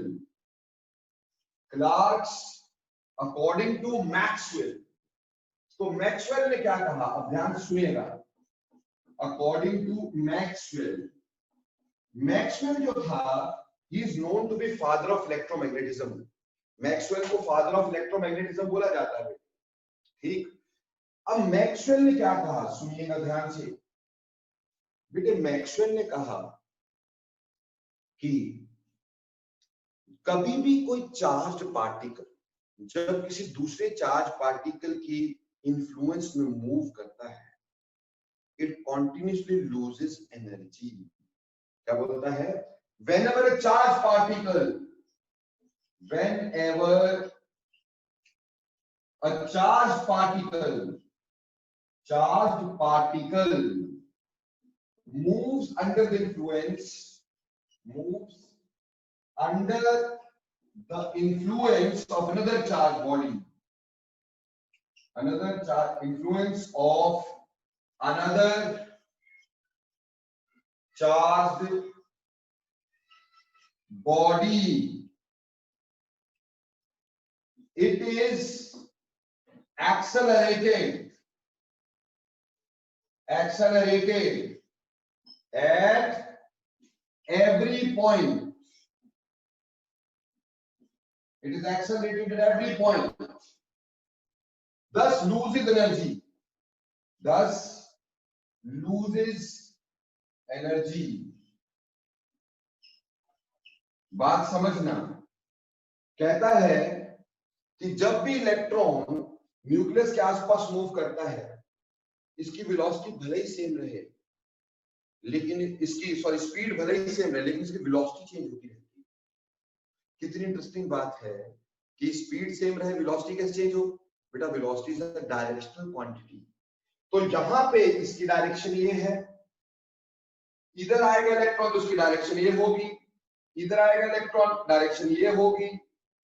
Clark's according to Maxwell, तो मैक्सवेल ने क्या कहा, अब ध्यान से सुनिएगा। अकॉर्डिंग टू मैक्सवेल, मैक्सवेल जो था he is known to be father of electromagnetism. Maxwell को फादर ऑफ इलेक्ट्रोमैग्नेटिज्म बोला जाता है, ठीक। अब मैक्सवेल ने क्या कहा, सुनिएगा ध्यान से बेटे। मैक्सवेल ने कहा कि कभी भी कोई चार्ज पार्टिकल जब किसी दूसरे चार्ज पार्टिकल की इंफ्लुएंस में मूव करता है, इट कॉन्टिन्यूसली लूजेस एनर्जी। क्या बोलता है, whenever a charged particle moves under the influence of another charged body, influence of another charged body, it is accelerated at every point. It is accelerated at every point, thus loses energy. बात समझना, कहता है कि जब भी इलेक्ट्रॉन न्यूक्लियस के आसपास मूव करता है, इसकी वेलोसिटी भले ही सेम रहे, लेकिन इसकी स्पीड भले ही सेम रहे, लेकिन इसकी वेलोसिटी चेंज होती रहती है। कितनी इंटरेस्टिंग बात है कि स्पीड सेम रहे, वेलोसिटी कैसे चेंज हो बेटा? Velocity is a directional quantity. तो यहां पे इसकी डायरेक्शन ये है, इधर आएगा इलेक्ट्रॉन तो उसकी डायरेक्शन ये होगी, इधर आएगा इलेक्ट्रॉन डायरेक्शन ये होगी,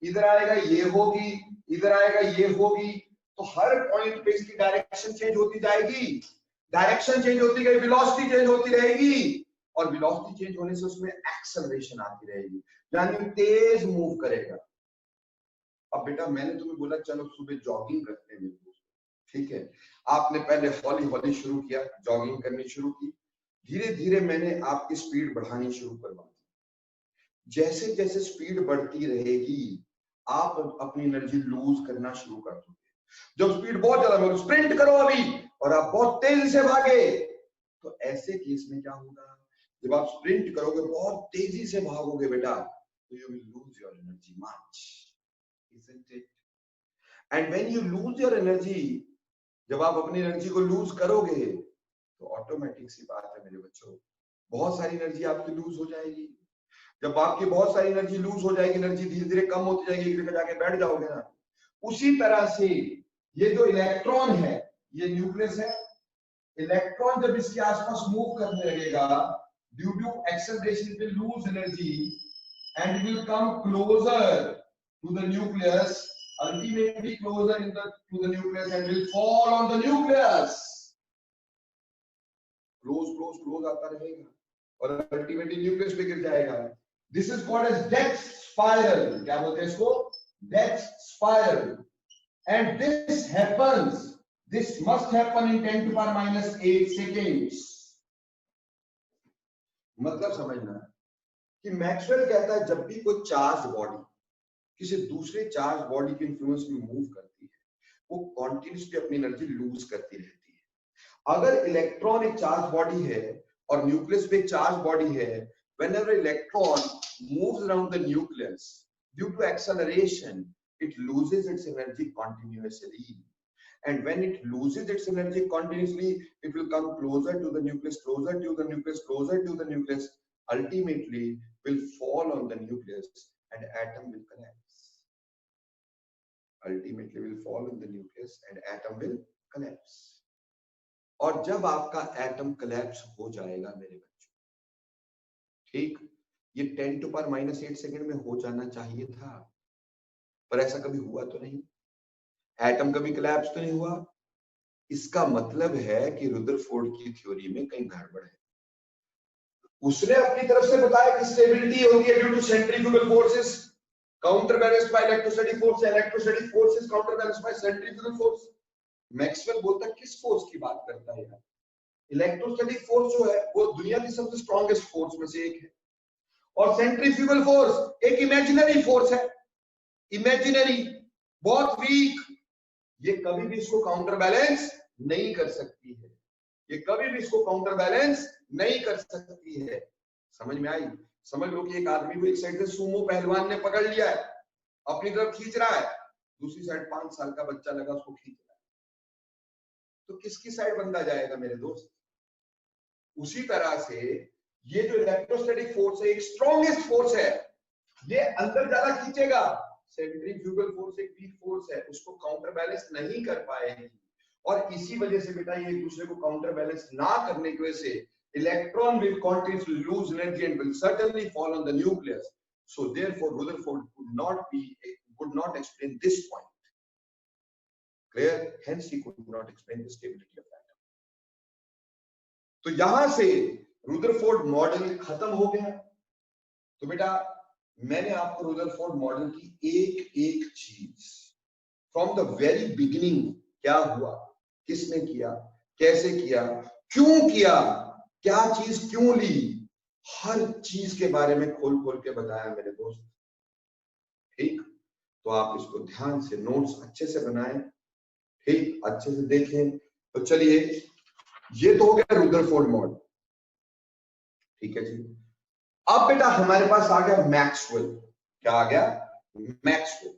इधर आएगा ये होगी, इधर आएगा ये होगी। तो हर पॉइंट पे इसकी डायरेक्शन चेंज होती जाएगी, डायरेक्शन चेंज होती गई, वेलोसिटी चेंज होती रहेगी। और वेलोसिटी चेंज होने से उसमें एक्सेलरेशन आती रहेगी, यानी तेज मूव करेगा। अब बेटा मैंने तुम्हें बोला चलो सुबह जॉगिंग करते हैं, ठीक है, आपने पहले हौली हौली शुरू किया, जॉगिंग करनी शुरू की, धीरे धीरे मैंने आपकी स्पीड बढ़ानी शुरू करवा दी। जैसे जैसे स्पीड बढ़ती रहेगी आप अपनी एनर्जी लूज करना शुरू कर दोगे। जब स्पीड बहुत ज्यादा हो, स्प्रिंट करो अभी और आप बहुत तेजी से भागे, तो ऐसे केस में क्या होगा, जब आप स्प्रिंट करोगे, बहुत तेजी से भागोगे बेटा, तो you will lose your energy much, isn't it? And when you lose your energy, जब आप अपनी एनर्जी को लूज करोगे तो ऑटोमेटिक सी बात है मेरे बच्चों, बहुत सारी एनर्जी आपकी लूज हो जाएगी। जब आपकी बहुत सारी एनर्जी लूज हो जाएगी, एनर्जी धीरे धीरे कम होती जाएगी, एक जगह जाके बैठ जाओगे ना। उसी तरह से ये जो इलेक्ट्रॉन है, ये न्यूक्लियस है, इलेक्ट्रॉन जब इसके आसपास मूव करने लगेगा, due to acceleration it will lose energy and it will come closer to the nucleus, ultimately closer to the nucleus and will fall on the nucleus. Close आता रहेगा और ultimately nucleus पे गिर जाएगा। This is called as death spiral. क्या बोलते हैं इसको? Death spiral. And this must happen in 10 to the power minus 8 seconds. मतलब समझना कि मैक्सवेल कहता है जब भी कोई चार्ज बॉडी किसी दूसरे चार्ज बॉडी के इन्फ्लुएंस में मूव करती है, वो कॉन्टिन्यूसली अपनी एनर्जी लूज करती रहती है। अगर इलेक्ट्रॉन एक चार्ज बॉडी है और न्यूक्लियस भी एक चार्ज बॉडी है, whenever electron moves around the nucleus due to acceleration, it loses its energy continuously, and when it loses its energy continuously, it will come closer to the nucleus, closer to the nucleus, closer to the nucleus, ultimately will fall on the nucleus and atom will collapse. Ultimately will fall in the nucleus and atom will collapse. और जब आपका एटम कोलैप्स हो जाएगा मेरे बच्चों, ठीक, ये 10 to the power minus 8 second में हो जाना चाहिए था, पर ऐसा कभी हुआ तो नहीं, एटम कभी कोलैप्स तो नहीं हुआ। इसका मतलब है कि रुदरफोर्ड की थ्योरी में कहीं गड़बड़ है। उसने अपनी तरफ से बताया कि स्टेबिलिटी होती है due to centrifugal forces counterbalanced by electrostatic force, electrostatic force is counterbalanced by centrifugal force. Maxwell बोलता है किस फोर्स की बात करता है यार? इलेक्ट्रोस्टैटिक फोर्स जो है वो दुनिया की सबसे स्ट्रॉन्गेस्ट फोर्स में से एक है, और सेंट्रीफ्यूगल फोर्स एक इमेजिनरी फोर्स है, इमेजिनरी, बहुत वीक, ये कभी भी इसको काउंटर बैलेंस नहीं कर सकती है, ये कभी भी इसको काउंटर बैलेंस नहीं कर सकती है। समझ में आई? समझ लो कि एक आदमी को एक साइड से सुमो पहलवान ने पकड़ लिया है, अपनी तरफ खींच रहा है, दूसरी साइड 5 साल का बच्चा लगा उसको खींच रहा है, तो किसकी साइड बंदा जाएगा मेरे दोस्त? उसी तरह से ये जो इलेक्ट्रोस्टैटिक फोर्स है एक स्ट्रॉन्गेस्ट फोर्स है, ये अंदर ज्यादा खींचेगा, सेंट्रीफ्यूगल फोर्स एक वीक फोर्स है, उसको काउंटर बैलेंस नहीं कर पाएगी, और इसी वजह से बेटा ये एक दूसरे को काउंटर बैलेंस ना करने की वजह से electron will continuously lose energy and will certainly fall on the nucleus. So therefore Rutherford could not explain this point. Clear? Hence he could not explain the stability of atom. तो यहां से रुदरफोर्ड मॉडल खत्म हो गया। तो बेटा मैंने आपको रुदरफोर्ड मॉडल की एक एक चीज फ्रॉम द वेरी बिगिनिंग, क्या हुआ, किसने किया, कैसे किया, क्यों किया, क्या चीज क्यों ली, हर चीज के बारे में खोल खोल के बताया मेरे दोस्त। ठीक, तो आप इसको ध्यान से नोट्स अच्छे से बनाएं, ठीक, अच्छे से देखें। तो चलिए, ये तो हो गया रुदरफोर्ड मॉडल, ठीक है जी। अब बेटा हमारे पास आ गया मैक्सवेल। क्या आ गया? मैक्सवेल।